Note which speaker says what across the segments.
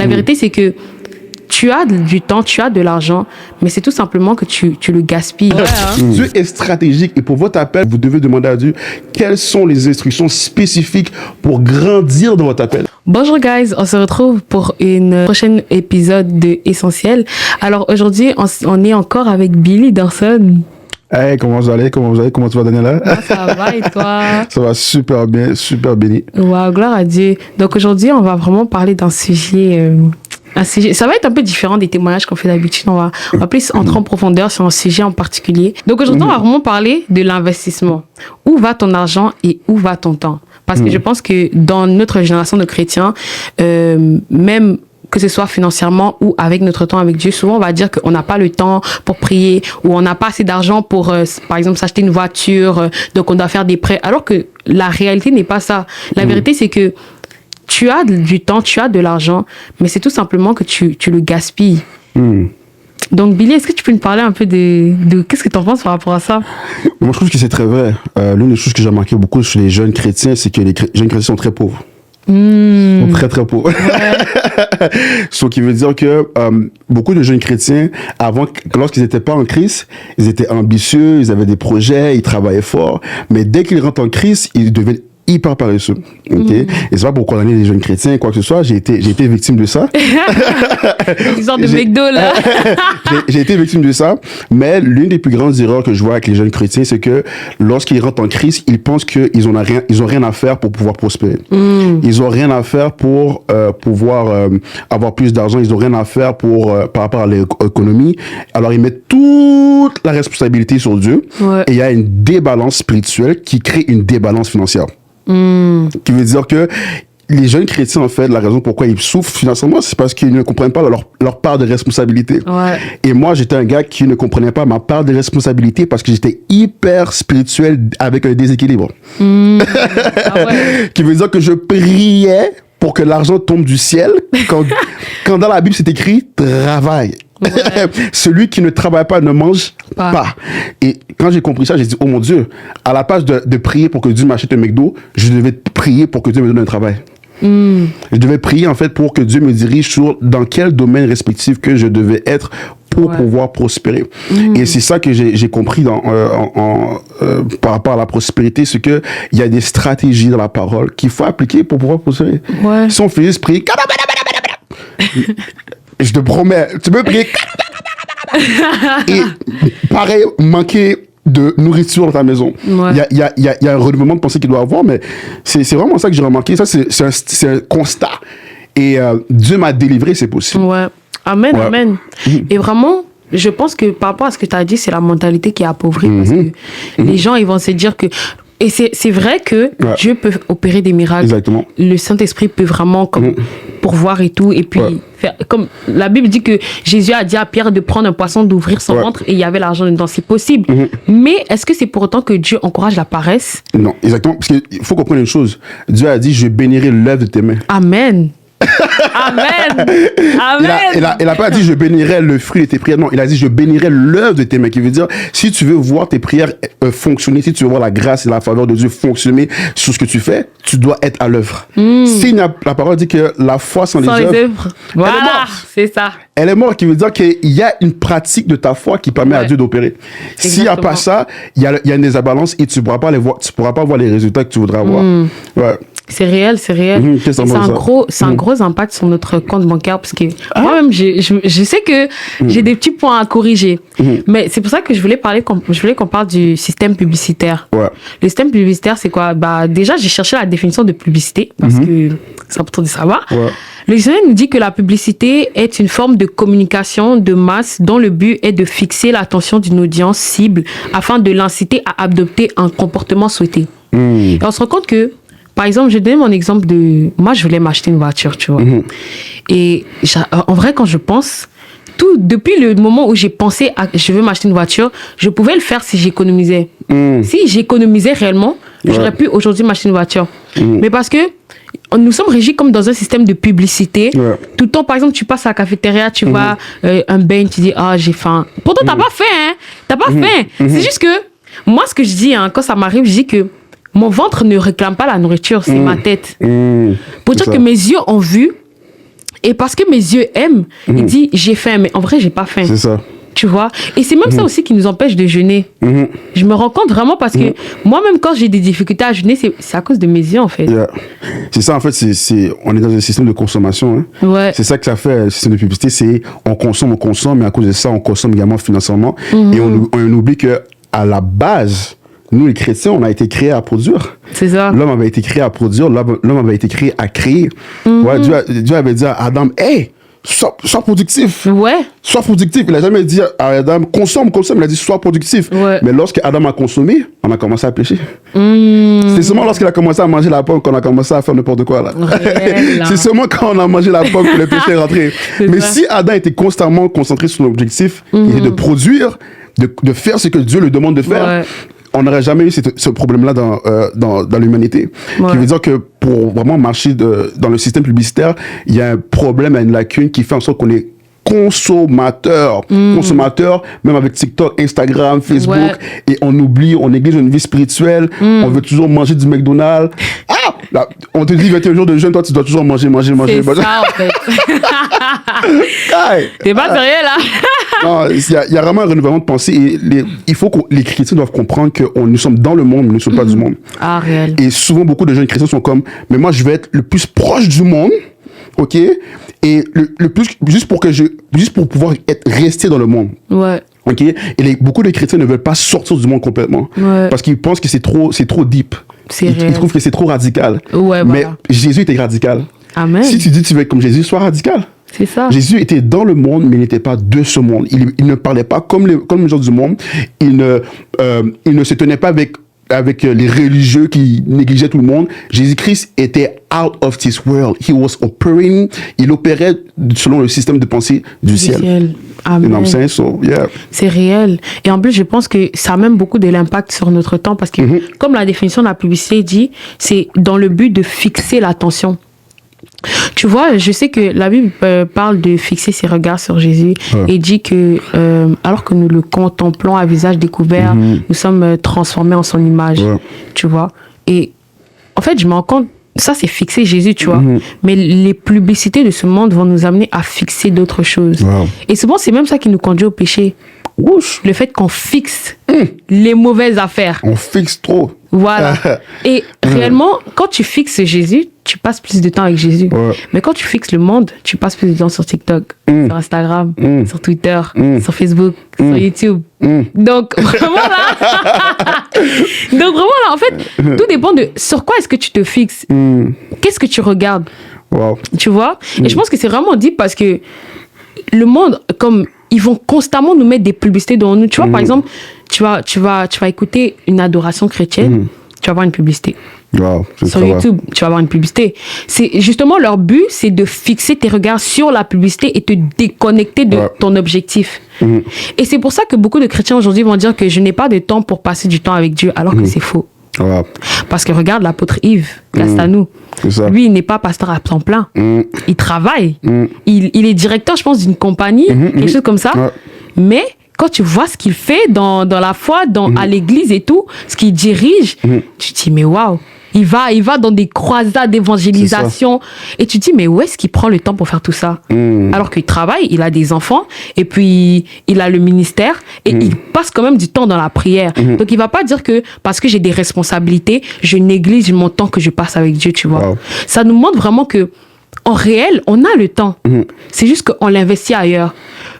Speaker 1: vérité, c'est que tu as du temps, tu as de l'argent, mais c'est tout simplement que tu le gaspilles. Ouais, hein?
Speaker 2: Dieu est stratégique et pour votre appel, vous devez demander à Dieu quelles sont les instructions spécifiques pour grandir dans votre appel.
Speaker 1: Bonjour guys, on se retrouve pour une prochaine épisode de Essentiel. Alors aujourd'hui, on est encore avec Billy Dorson.
Speaker 2: Hey, comment vous allez? Comment tu vas, Daniela?
Speaker 1: Ça va et toi?
Speaker 2: Ça va super bien, super béni.
Speaker 1: Wow, gloire à Dieu. Donc aujourd'hui, on va vraiment parler d'un sujet... Ça va être un peu différent des témoignages qu'on fait d'habitude. On va plus entrer en profondeur sur un sujet en particulier. Donc aujourd'hui, on va vraiment parler de l'investissement. Où va ton argent et où va ton temps? Parce que je pense que dans notre génération de chrétiens, même que ce soit financièrement ou avec notre temps avec Dieu, souvent on va dire qu'on n'a pas le temps pour prier ou on n'a pas assez d'argent pour, par exemple, s'acheter une voiture, donc on doit faire des prêts. Alors que la réalité n'est pas ça. La vérité, c'est que tu as du temps, tu as de l'argent, mais c'est tout simplement que tu le gaspilles. Donc, Billy, est-ce que tu peux nous parler un peu de qu'est-ce que tu en penses par rapport à ça?
Speaker 2: Moi, je trouve que c'est très vrai. L'une des choses que j'ai remarqué beaucoup chez les jeunes chrétiens, c'est que les jeunes chrétiens sont très pauvres. Ils sont très, très pauvres. Ouais. Ce qui veut dire que beaucoup de jeunes chrétiens, lorsqu'ils n'étaient pas en Christ, ils étaient ambitieux, ils avaient des projets, ils travaillaient fort. Mais dès qu'ils rentrent en Christ, ils deviennent hyper paresseux. Okay? Et c'est pas pour condamner les jeunes chrétiens, quoi que ce soit. J'ai été victime de ça.
Speaker 1: Une sorte de McDo, là.
Speaker 2: J'ai été victime de ça. Mais l'une des plus grandes erreurs que je vois avec les jeunes chrétiens, c'est que lorsqu'ils rentrent en Christ, ils pensent qu'ils ont rien à faire pour pouvoir prospérer. Ils ont rien à faire pour pouvoir avoir plus d'argent. Ils ont rien à faire par rapport à l'économie. Alors, ils mettent toute la responsabilité sur Dieu. Ouais. Et il y a une débalance spirituelle qui crée une débalance financière. Qui veut dire que les jeunes chrétiens, en fait, la raison pourquoi ils souffrent financièrement, c'est parce qu'ils ne comprennent pas leur part de responsabilité. Ouais. Et moi, j'étais un gars qui ne comprenait pas ma part de responsabilité parce que j'étais hyper spirituel avec un déséquilibre. Ah ouais. Qui veut dire que je priais pour que l'argent tombe du ciel quand dans la Bible c'est écrit « travaille ». Ouais. Celui qui ne travaille pas ne mange pas. Et quand j'ai compris ça, j'ai dit, oh mon Dieu, à la place de prier pour que Dieu m'achète un McDo, je devais prier pour que Dieu me donne un travail. Je devais prier en fait pour que Dieu me dirige sur dans quel domaine respectif que je devais être pour pouvoir prospérer. Et c'est ça que j'ai compris par rapport à la prospérité, c'est que il y a des stratégies dans la parole qu'il faut appliquer pour pouvoir prospérer. Ouais. Si on fait juste prier, je te promets, tu peux prier et pareil, manquer de nourriture dans ta maison. Il y a un renouvellement de pensée qu'il doit avoir, mais c'est vraiment ça que j'ai remarqué. Ça, c'est un constat. Et Dieu m'a délivré, c'est possible.
Speaker 1: Ouais. Amen, ouais. Amen. Et vraiment, je pense que par rapport à ce que tu as dit, c'est la mentalité qui est appauvrie. Parce que les gens, ils vont se dire que... Et c'est vrai que Dieu peut opérer des miracles. Exactement. Le Saint-Esprit peut vraiment pourvoir et tout. Et puis, faire, comme la Bible dit que Jésus a dit à Pierre de prendre un poisson, d'ouvrir son ventre et il y avait l'argent dedans. C'est possible. Mais est-ce que c'est pour autant que Dieu encourage la paresse?
Speaker 2: Non, exactement. Parce qu'il faut comprendre une chose. Dieu a dit, je bénirai l'œuvre de tes mains.
Speaker 1: Amen. Amen. Amen.
Speaker 2: Il a pas dit je bénirai le fruit de tes prières. Non, il a dit je bénirai l'œuvre de tes mains. Qui veut dire si tu veux voir tes prières fonctionner, si tu veux voir la grâce et la faveur de Dieu fonctionner sur ce que tu fais, tu dois être à l'œuvre. La parole dit que la foi sans les œuvres,
Speaker 1: voilà, c'est ça.
Speaker 2: Elle est morte, qui veut dire qu'il y a une pratique de ta foi qui permet à Dieu d'opérer. S'il n'y a pas ça, il y a une désabalance et tu ne pourras pas voir les résultats que tu voudras avoir. Ouais.
Speaker 1: C'est réel, c'est réel. C'est un gros impact sur notre compte bancaire parce que moi-même, je sais que j'ai des petits points à corriger. Mais c'est pour ça que je voulais qu'on parle du système publicitaire. Ouais. Le système publicitaire, c'est quoi? Déjà, j'ai cherché la définition de publicité parce que c'est important de savoir. Ouais. Le dictionnaire nous dit que la publicité est une forme de communication de masse dont le but est de fixer l'attention d'une audience cible afin de l'inciter à adopter un comportement souhaité. Et on se rend compte que par exemple, je donne mon exemple de... Moi, je voulais m'acheter une voiture, tu vois. Et en vrai, quand je pense, depuis le moment où j'ai pensé à je veux m'acheter une voiture, je pouvais le faire si j'économisais. Si j'économisais réellement, j'aurais pu aujourd'hui m'acheter une voiture. Mais parce que nous sommes régis comme dans un système de publicité. Tout le temps, par exemple, tu passes à la cafétéria, tu vas un bain, tu dis « Ah, j'ai faim. » Pourtant, t'as pas faim, hein. T'as pas faim. C'est juste que, moi, ce que je dis, quand ça m'arrive, je dis que mon ventre ne réclame pas la nourriture, c'est ma tête. Pour dire que mes yeux ont vu, Et parce que mes yeux aiment, il dit, j'ai faim, mais en vrai, j'ai pas faim.
Speaker 2: C'est ça.
Speaker 1: Tu vois? Et c'est même ça aussi qui nous empêche de jeûner. Je me rends compte vraiment parce que moi-même, quand j'ai des difficultés à jeûner, c'est à cause de mes yeux, en fait.
Speaker 2: Yeah. C'est ça, en fait, on est dans un système de consommation. Hein.
Speaker 1: Ouais.
Speaker 2: C'est ça que ça fait, le système de publicité, c'est on consomme, mais à cause de ça, on consomme également financièrement. Et on oublie que à la base, nous, les chrétiens, on a été créés à produire.
Speaker 1: C'est ça.
Speaker 2: L'homme avait été créé à produire, l'homme avait été créé à créer. Ouais, Dieu avait dit à Adam, hey, sois productif.
Speaker 1: Ouais.
Speaker 2: Sois productif. Il n'a jamais dit à Adam, consomme. Il a dit, sois productif.
Speaker 1: Ouais.
Speaker 2: Mais lorsque Adam a consommé, on a commencé à pécher. C'est seulement lorsqu'il a commencé à manger la pomme qu'on a commencé à faire n'importe quoi, là. C'est seulement quand on a mangé la pomme que le péché est rentré. Mais si Adam était constamment concentré sur l'objectif, il est de produire, de faire ce que Dieu lui demande de faire, on n'aurait jamais eu ce problème-là dans l'humanité. Qui veut dire que pour vraiment marcher dans le système publicitaire, il y a un problème, une lacune qui fait en sorte qu'on est consommateur, même avec TikTok, Instagram, Facebook, et on oublie, on néglige une vie spirituelle, on veut toujours manger du McDonald's. Ah! Là, on te dit 21 jours de jeûne, toi tu dois toujours manger.
Speaker 1: C'est ça, en fait. T'es pas sérieux, là?
Speaker 2: Non, il y a vraiment un renouvellement de pensée. Et il faut que les chrétiens doivent comprendre que nous sommes dans le monde, mais nous ne sommes pas du monde.
Speaker 1: Ah, réel.
Speaker 2: Et souvent, beaucoup de jeunes chrétiens sont comme, mais moi, je vais être le plus proche du monde, ok? Et le plus, juste pour pouvoir rester dans le monde.
Speaker 1: Ouais.
Speaker 2: Ok? Et beaucoup de chrétiens ne veulent pas sortir du monde complètement. Ouais. Parce qu'ils pensent que c'est trop deep. Ils trouvent que c'est trop radical.
Speaker 1: Ouais,
Speaker 2: mais
Speaker 1: voilà.
Speaker 2: Jésus était radical.
Speaker 1: Amen.
Speaker 2: Si tu dis que tu veux être comme Jésus, sois radical.
Speaker 1: C'est ça.
Speaker 2: Jésus était dans le monde, mais il n'était pas de ce monde. Il ne parlait pas comme les gens du monde. Il ne se tenait pas avec les religieux qui négligeaient tout le monde. Jésus-Christ était out of this world. He was operating. Il opérait selon le système de pensée du ciel.
Speaker 1: Amen.
Speaker 2: You know what I'm saying? So, yeah.
Speaker 1: C'est réel. Et en plus, je pense que ça a même beaucoup de l'impact sur notre temps parce que, comme la définition de la publicité dit, c'est dans le but de fixer l'attention. Tu vois, je sais que la Bible parle de fixer ses regards sur Jésus et dit que alors que nous le contemplons à visage découvert, nous sommes transformés en son image, tu vois. Et en fait, je me rends compte, ça c'est fixer Jésus, tu vois. Mais les publicités de ce monde vont nous amener à fixer d'autres choses. Et souvent, c'est même ça qui nous conduit au péché. Le fait qu'on fixe les mauvaises affaires.
Speaker 2: On fixe trop.
Speaker 1: Voilà. Et réellement, quand tu fixes Jésus, tu passes plus de temps avec Jésus. Mais quand tu fixes le monde, tu passes plus de temps sur TikTok, sur Instagram, sur Twitter, sur Facebook, sur YouTube. Donc, vraiment là, en fait, tout dépend de sur quoi est-ce que tu te fixes. Qu'est-ce que tu regardes? Tu vois? Et je pense que c'est vraiment dit parce que le monde, comme ils vont constamment nous mettre des publicités devant nous. Tu vois, par exemple, tu vas écouter une adoration chrétienne, tu vas voir une publicité. Sur YouTube, tu vas voir une publicité. C'est justement leur but, c'est de fixer tes regards sur la publicité et te déconnecter de ton objectif. Et c'est pour ça que beaucoup de chrétiens aujourd'hui vont dire que je n'ai pas de temps pour passer du temps avec Dieu, alors que c'est faux. Parce que regarde l'apôtre Yves, Castanou. Lui, il n'est pas pasteur à temps plein. Il travaille. Il est directeur, je pense, d'une compagnie, quelque chose comme ça. Mais quand tu vois ce qu'il fait dans la foi, à l'église et tout, ce qu'il dirige, tu te dis, mais waouh, il va dans des croisades d'évangélisation. Et tu te dis, mais où est-ce qu'il prend le temps pour faire tout ça? Alors qu'il travaille, il a des enfants, et puis il a le ministère, et il passe quand même du temps dans la prière. Donc il va pas dire que parce que j'ai des responsabilités, je néglige mon temps que je passe avec Dieu, tu vois. Ça nous montre vraiment que en réel, on a le temps. C'est juste qu'on l'investit ailleurs.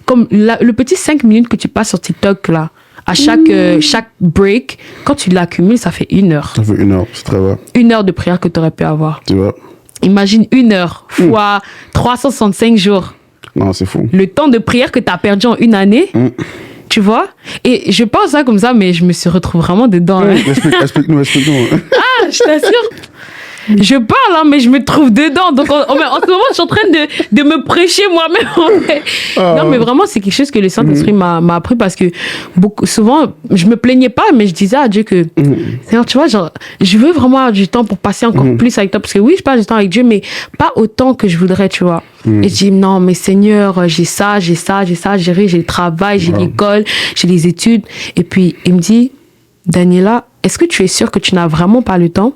Speaker 1: Comme le petit 5 minutes que tu passes sur TikTok, là, à chaque break, quand tu l'accumules, ça fait 1 heure.
Speaker 2: Ça fait 1 heure, c'est très vrai.
Speaker 1: 1 heure de prière que tu aurais pu avoir.
Speaker 2: Tu vois.
Speaker 1: Imagine 1 heure fois 365 jours.
Speaker 2: Non, c'est fou.
Speaker 1: Le temps de prière que tu as perdu en 1 année. Tu vois? Et je pense ça comme ça, mais je me suis retrouvée vraiment dedans.
Speaker 2: Explique-nous.
Speaker 1: Ah, je t'assure. Je parle, hein, mais je me trouve dedans. Donc, en ce moment, je suis en train de me prêcher moi-même. Non, mais vraiment, c'est quelque chose que le Saint-Esprit m'a appris parce que souvent, je me plaignais pas, mais je disais à Dieu que, Seigneur, tu vois, genre, je veux vraiment avoir du temps pour passer encore plus avec toi. Parce que oui, je passe du temps avec Dieu, mais pas autant que je voudrais, tu vois. Et je dis, non, mais Seigneur, j'ai ça, j'ai le travail, j'ai l'école, j'ai les études. Et puis, il me dit, Daniela, est-ce que tu es sûr que tu n'as vraiment pas le temps?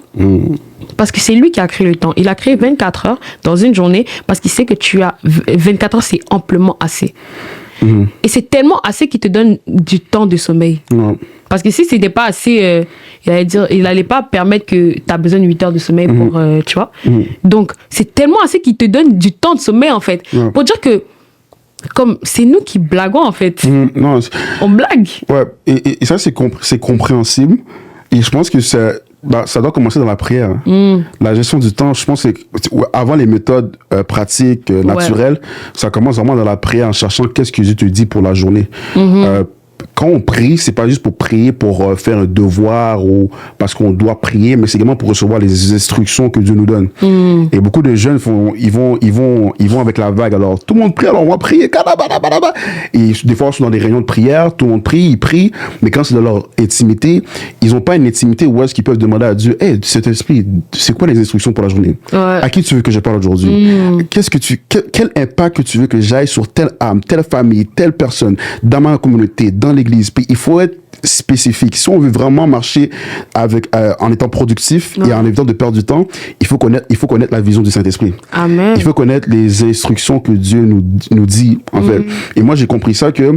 Speaker 1: Parce que c'est lui qui a créé le temps. Il a créé 24 heures dans une journée parce qu'il sait que tu as 24 heures, c'est amplement assez. Et c'est tellement assez qu'il te donne du temps de sommeil. Parce que si c'était pas assez, il allait pas permettre que tu as besoin de 8 heures de sommeil pour, tu vois. Donc, c'est tellement assez qu'il te donne du temps de sommeil, en fait. Pour dire que, comme, c'est nous qui blaguons, en fait.
Speaker 2: Non,
Speaker 1: on blague.
Speaker 2: Ouais, et ça, c'est compréhensible. Et je pense que ça doit commencer dans la prière. La gestion du temps, je pense que avant les méthodes pratiques, naturelles, ça commence vraiment dans la prière en cherchant qu'est-ce que Dieu te dit pour la journée. Quand on prie, c'est pas juste pour prier pour faire un devoir ou parce qu'on doit prier, mais c'est également pour recevoir les instructions que Dieu nous donne. Et beaucoup de jeunes ils vont avec la vague. Alors tout le monde prie, alors on va prier. Et des fois, ils sont dans des réunions de prière, tout le monde prie, ils prient, mais quand c'est dans leur intimité, ils n'ont pas une intimité où est-ce qu'ils peuvent demander à Dieu, hey, Saint-Esprit, c'est quoi les instructions pour la journée? À qui tu veux que je parle aujourd'hui? Quel impact que tu veux que j'aille sur telle âme, telle famille, telle personne, dans ma communauté, dans l'église? Puis il faut être spécifique. Si on veut vraiment marcher en étant productif et en évitant de perdre du temps, il faut connaître la vision du Saint-Esprit.
Speaker 1: Amen.
Speaker 2: Il faut connaître les instructions que Dieu nous dit, en fait. Et moi, j'ai compris ça que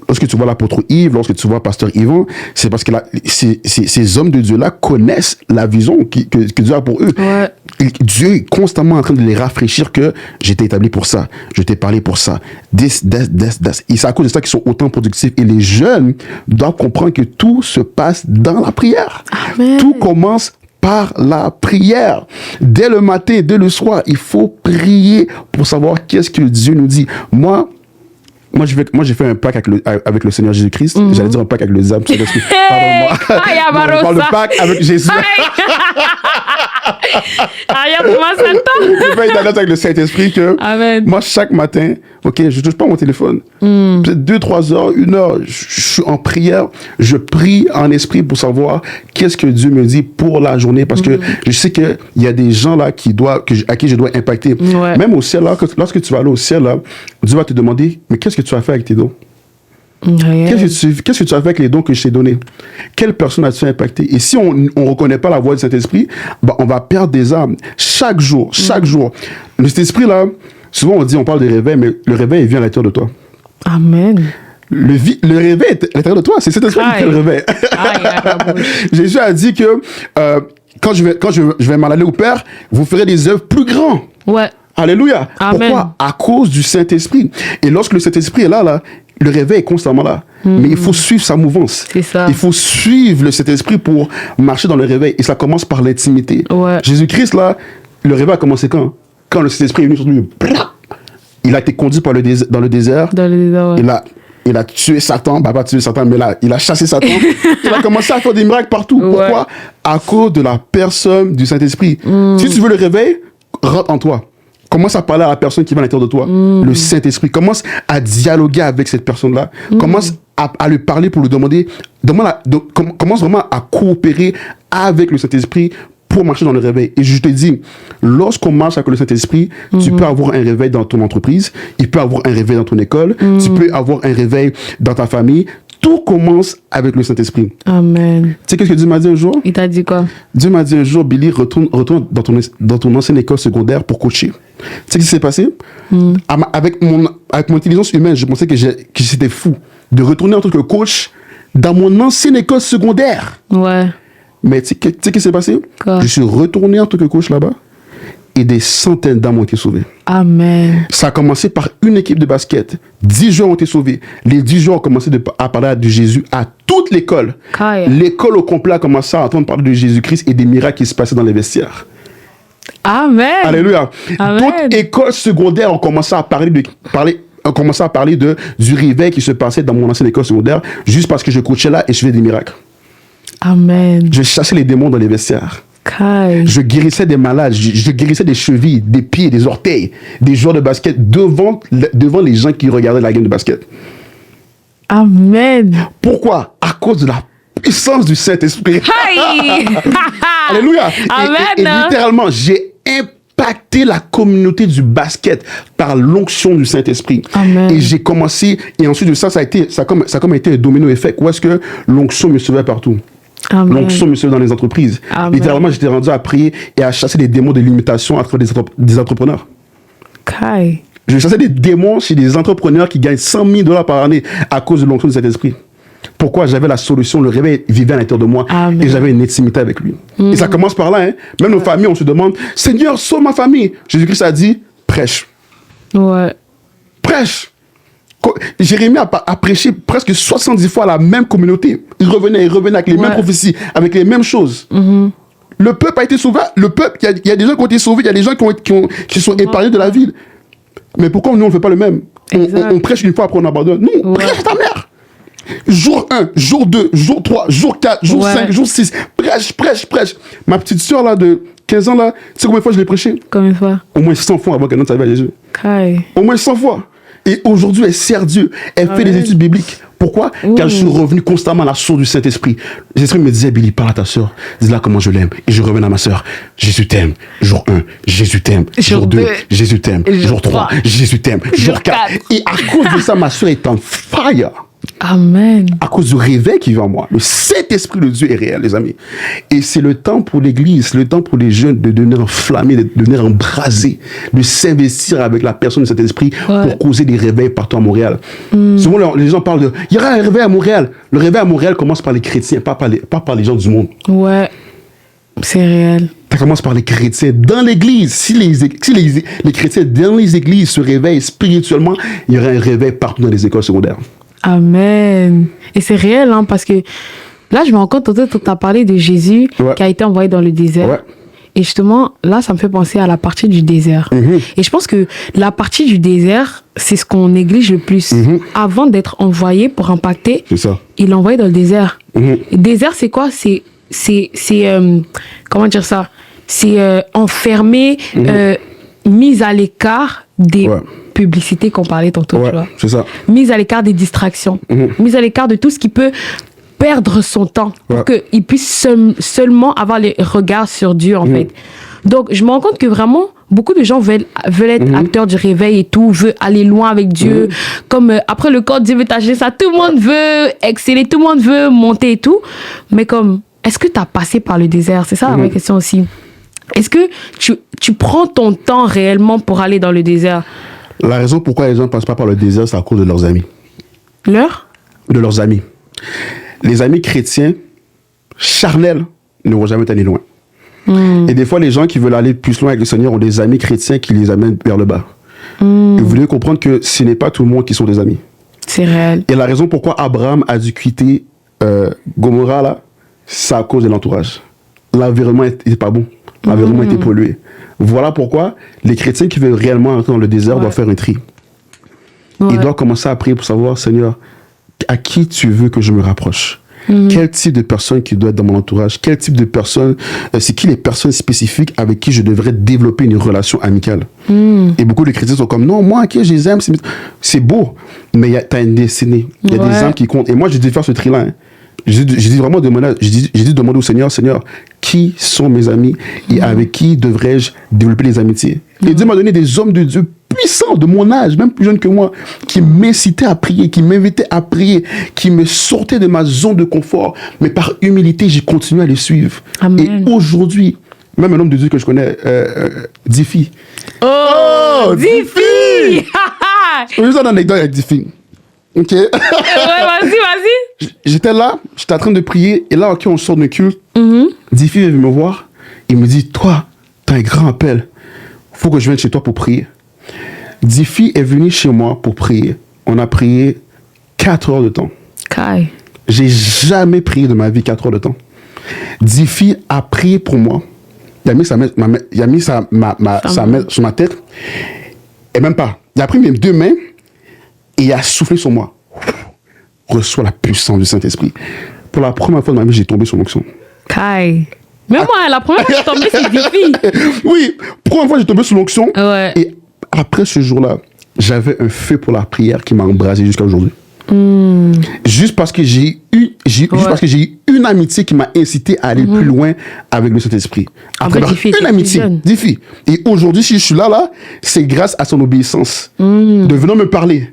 Speaker 2: lorsque tu vois l'apôtre Yves, lorsque tu vois pasteur Yvan, c'est parce que ces hommes de Dieu-là connaissent la vision que Dieu a pour eux. Dieu est constamment en train de les rafraîchir que j'étais établi pour ça, je t'ai parlé pour ça. Et c'est à cause de ça qu'ils sont autant productifs. Et les jeunes doivent comprendre que tout se passe dans la prière.
Speaker 1: Amen.
Speaker 2: Tout commence par la prière. Dès le matin, dès le soir, il faut prier pour savoir qu'est-ce que Dieu nous dit. Moi, j'ai fait un pacte avec le Seigneur Jésus-Christ. J'allais dire un pacte avec le diable. Pardon-moi. On parle de pacte avec Jésus. J'ai fait une alliance avec le Saint-Esprit que moi, chaque matin, je ne touche pas mon téléphone. Peut-être 2-3 heures, 1 heure, je suis en prière. Je prie en esprit pour savoir qu'est-ce que Dieu me dit pour la journée. Parce que je sais qu'il y a des gens là à qui je dois impacter. Même au ciel, là, lorsque tu vas aller au ciel, là, Dieu va te demander, mais qu'est-ce que tu as fait avec tes dons? Qu'est-ce que tu as fait avec les dons que je t'ai donnés? Quelle personne as-tu impacté? Et si on ne reconnaît pas la voix du Saint-Esprit, on va perdre des âmes. Chaque jour. Le Saint-Esprit, là, souvent on parle de réveil, mais le réveil, il vient à l'intérieur de toi.
Speaker 1: Amen.
Speaker 2: Le réveil est à l'intérieur de toi. C'est cet esprit qui fait le réveil. Jésus a dit que quand je vais m'en aller au Père, vous ferez des œuvres plus grandes. Alléluia.
Speaker 1: Amen.
Speaker 2: Pourquoi? À cause du Saint-Esprit. Et lorsque le Saint-Esprit est là, le réveil est constamment là. Mais il faut suivre sa mouvance.
Speaker 1: C'est ça.
Speaker 2: Il faut suivre le Saint-Esprit pour marcher dans le réveil. Et ça commence par l'intimité. Jésus-Christ, là, le réveil a commencé quand? Quand le Saint-Esprit est venu sur lui. Il a été conduit dans le désert. Il a tué Satan. Pas tué Satan, mais là, il a chassé Satan. Il a commencé à faire des miracles partout. Pourquoi? À cause de la personne du Saint-Esprit. Si tu veux le réveil, rentre en toi. Commence à parler à la personne qui va à l'intérieur de toi. Le Saint-Esprit. Commence à dialoguer avec cette personne-là. Commence à lui parler pour lui demander. Commence vraiment à coopérer avec le Saint-Esprit pour marcher dans le réveil. Et je te dis, lorsqu'on marche avec le Saint-Esprit, tu peux avoir un réveil dans ton entreprise, il peut avoir un réveil dans ton école, tu peux avoir un réveil dans ta famille. Tout commence avec le Saint-Esprit.
Speaker 1: Amen.
Speaker 2: Tu sais qu'est-ce que Dieu m'a dit un jour?
Speaker 1: Il t'a dit quoi?
Speaker 2: Dieu m'a dit un jour, Billy, retourne dans ton ancienne école secondaire pour coacher. Tu sais ce qui s'est passé? Avec mon intelligence humaine, je pensais que c'était fou de retourner en tant que coach dans mon ancienne école secondaire. Mais tu sais ce qui s'est passé? Quoi? Je suis retourné en tant que coach là-bas et des centaines d'âmes ont été sauvées.
Speaker 1: Amen.
Speaker 2: Ça a commencé par une équipe de basket. 10 joueurs ont été sauvés. Les 10 joueurs ont commencé à parler de Jésus à toute l'école. L'école au complet a commencé à entendre parler de Jésus-Christ et des miracles qui se passaient dans les vestiaires.
Speaker 1: Amen.
Speaker 2: Alléluia. D'autres écoles secondaires ont commencé à parler du réveil qui se passait dans mon ancienne école secondaire juste parce que je coachais là et je faisais des miracles.
Speaker 1: Amen.
Speaker 2: Je chassais les démons dans les vestiaires. Je guérissais des malades, je guérissais des chevilles, des pieds, des orteils, des joueurs de basket devant les gens qui regardaient la game de basket.
Speaker 1: Amen.
Speaker 2: Pourquoi? À cause de la puissance du Saint-Esprit. Alléluia.
Speaker 1: Amen.
Speaker 2: Et littéralement, j'ai impacté la communauté du basket par l'onction du Saint-Esprit.
Speaker 1: Amen.
Speaker 2: Et j'ai commencé, et ensuite de ça, ça a comme été un domino effect. Où est-ce que l'onction me suivait partout? L'onction me suit dans les entreprises.
Speaker 1: Amen.
Speaker 2: Littéralement, j'étais rendu à prier et à chasser des démons de limitation à travers des entrepreneurs.
Speaker 1: Kai.
Speaker 2: Je chassais des démons chez des entrepreneurs qui gagnent $100,000 par année à cause de l'onction de cet esprit. Pourquoi? J'avais la solution, le réveil vivait à l'intérieur de moi.
Speaker 1: Amen.
Speaker 2: Et j'avais une intimité avec lui. Et ça commence par là. Hein. Même nos familles, on se demande, Seigneur, sauve ma famille. Jésus-Christ a dit, prêche.
Speaker 1: Ouais.
Speaker 2: Prêche. Jérémie a prêché presque 70 fois à la même communauté. Il revenait avec les mêmes prophéties, avec les mêmes choses. Le peuple a été sauvé. Le peuple, il y a des gens qui ont été sauvés, il y a des gens qui sont épargnés de la ville. Mais pourquoi nous, on ne fait pas le même? On prêche une fois, après on abandonne. Non, prêche ta mère. Jour 1, jour 2, jour 3, jour 4, jour 5, jour 6. Prêche. Ma petite soeur là, de 15 ans, là, tu sais combien de fois je l'ai prêché?
Speaker 1: Combien de fois?
Speaker 2: Au moins 100 fois avant qu'elle donne sa vie à Jésus.
Speaker 1: Kai.
Speaker 2: Au moins 100 fois. Et aujourd'hui, elle sert Dieu. Elle fait des études bibliques. Pourquoi? Car je suis revenu constamment à la source du Saint-Esprit. L'Esprit me disait, Billy, parle à ta soeur. Dis-la comment je l'aime. Et je reviens à ma soeur. Jésus t'aime. Jour 1, Jésus t'aime. Jour 2, Jésus t'aime. Jour 3, Jésus t'aime. Jour 4. Et à cause de ça, ma soeur est en fire.
Speaker 1: Amen.
Speaker 2: À cause du réveil qui vit en moi. Le Saint-Esprit de Dieu est réel, les amis. Et c'est le temps pour l'Église, le temps pour les jeunes de devenir enflammés, de devenir embrasés, de s'investir avec la personne de cet esprit pour causer des réveils partout à Montréal. Souvent, les gens parlent de « il y aura un réveil à Montréal ». Le réveil à Montréal commence par les chrétiens, pas par les gens du monde.
Speaker 1: Ouais, c'est réel.
Speaker 2: Ça commence par les chrétiens dans l'Église. Si les chrétiens dans les églises se réveillent spirituellement, il y aura un réveil partout dans les écoles secondaires.
Speaker 1: Amen. Et c'est réel, hein, parce que là, je me rends compte, tu as parlé de Jésus qui a été envoyé dans le désert.
Speaker 2: Ouais.
Speaker 1: Et justement, là, ça me fait penser à la partie du désert. Et je pense que la partie du désert, c'est ce qu'on néglige le plus. Avant d'être envoyé pour impacter, il est envoyé dans le désert. Le désert, c'est quoi? C'est comment dire ça? C'est enfermé, mis à l'écart des publicités qu'on parlait tantôt. Tu vois.
Speaker 2: C'est ça.
Speaker 1: Mise à l'écart des distractions. Mise à l'écart de tout ce qui peut perdre son temps pour qu'il puisse seulement avoir les regards sur Dieu, en fait. Donc, je me rends compte que vraiment, beaucoup de gens veulent être acteurs du réveil et tout, veulent aller loin avec Dieu. Comme après le corps, Dieu veut t'acheter ça. Tout le monde veut exceller, tout le monde veut monter et tout. Mais comme, est-ce que tu as passé par le désert? C'est ça la vraie question aussi. Est-ce que tu prends ton temps réellement pour aller dans le désert?
Speaker 2: La raison pourquoi les gens ne passent pas par le désert, c'est à cause de leurs amis. De leurs amis. Les amis chrétiens, charnels, ne vont jamais aller loin. Et des fois, les gens qui veulent aller plus loin avec le Seigneur ont des amis chrétiens qui les amènent vers le bas. Et vous devez comprendre que ce n'est pas tout le monde qui sont des amis.
Speaker 1: C'est réel.
Speaker 2: Et la raison pourquoi Abraham a dû quitter Gomorrah, là, c'est à cause de l'entourage. L'environnement n'était pas bon. L'environnement était pollué. Voilà pourquoi les chrétiens qui veulent réellement entrer dans le désert doivent faire un tri. Ils doivent commencer à prier pour savoir, Seigneur, à qui tu veux que je me rapproche? Quel type de personne qui doit être dans mon entourage? Quel type de personne, c'est qui les personnes spécifiques avec qui je devrais développer une relation amicale? Et beaucoup de chrétiens sont comme, non, moi, ok, je les aime, c'est beau, mais tu as une destinée. Il y a des âmes qui comptent. Et moi, j'ai dû faire ce tri-là. Hein. J'ai dit vraiment demander au Seigneur, qui sont mes amis et avec qui devrais-je développer des amitiés? Et Dieu m'a donné des hommes de Dieu puissants de mon âge, même plus jeunes que moi, qui m'incitaient à prier, qui m'invitaient à prier, qui me sortaient de ma zone de confort. Mais par humilité, j'ai continué à les suivre. Amen. Et aujourd'hui, même un homme de Dieu que je connais, Diffie.
Speaker 1: Oh, Diffie!
Speaker 2: Je vais vous donner une anecdote avec Diffie. Ok.
Speaker 1: Vas-y.
Speaker 2: J'étais là, j'étais en train de prier, et là, ok, on sort de culte. Diffie vient me voir, il me dit, toi, t'as un grand appel, faut que je vienne chez toi pour prier. Diffie est venu chez moi pour prier. On a prié 4 heures de temps.
Speaker 1: Kai.
Speaker 2: J'ai jamais prié de ma vie 4 heures de temps. Diffie a prié pour moi. Il a mis sa main sur ma tête, et même pas. Il a pris mes 2 mains, et il a soufflé sur moi. Reçois la puissance du Saint-Esprit. Pour la première fois de ma vie, j'ai tombé sur l'onction.
Speaker 1: Kai. Mais moi, la première fois que je suis tombé, c'est Diffie.
Speaker 2: Oui, première fois, j'ai tombé sur l'onction.
Speaker 1: Ouais.
Speaker 2: Et après ce jour-là, j'avais un feu pour la prière qui m'a embrasé jusqu'à aujourd'hui. Juste parce que j'ai eu une amitié qui m'a incité à aller plus loin avec le Saint-Esprit. Après une amitié, Diffie. Et aujourd'hui, si je suis là, c'est grâce à son obéissance. De venir me parler.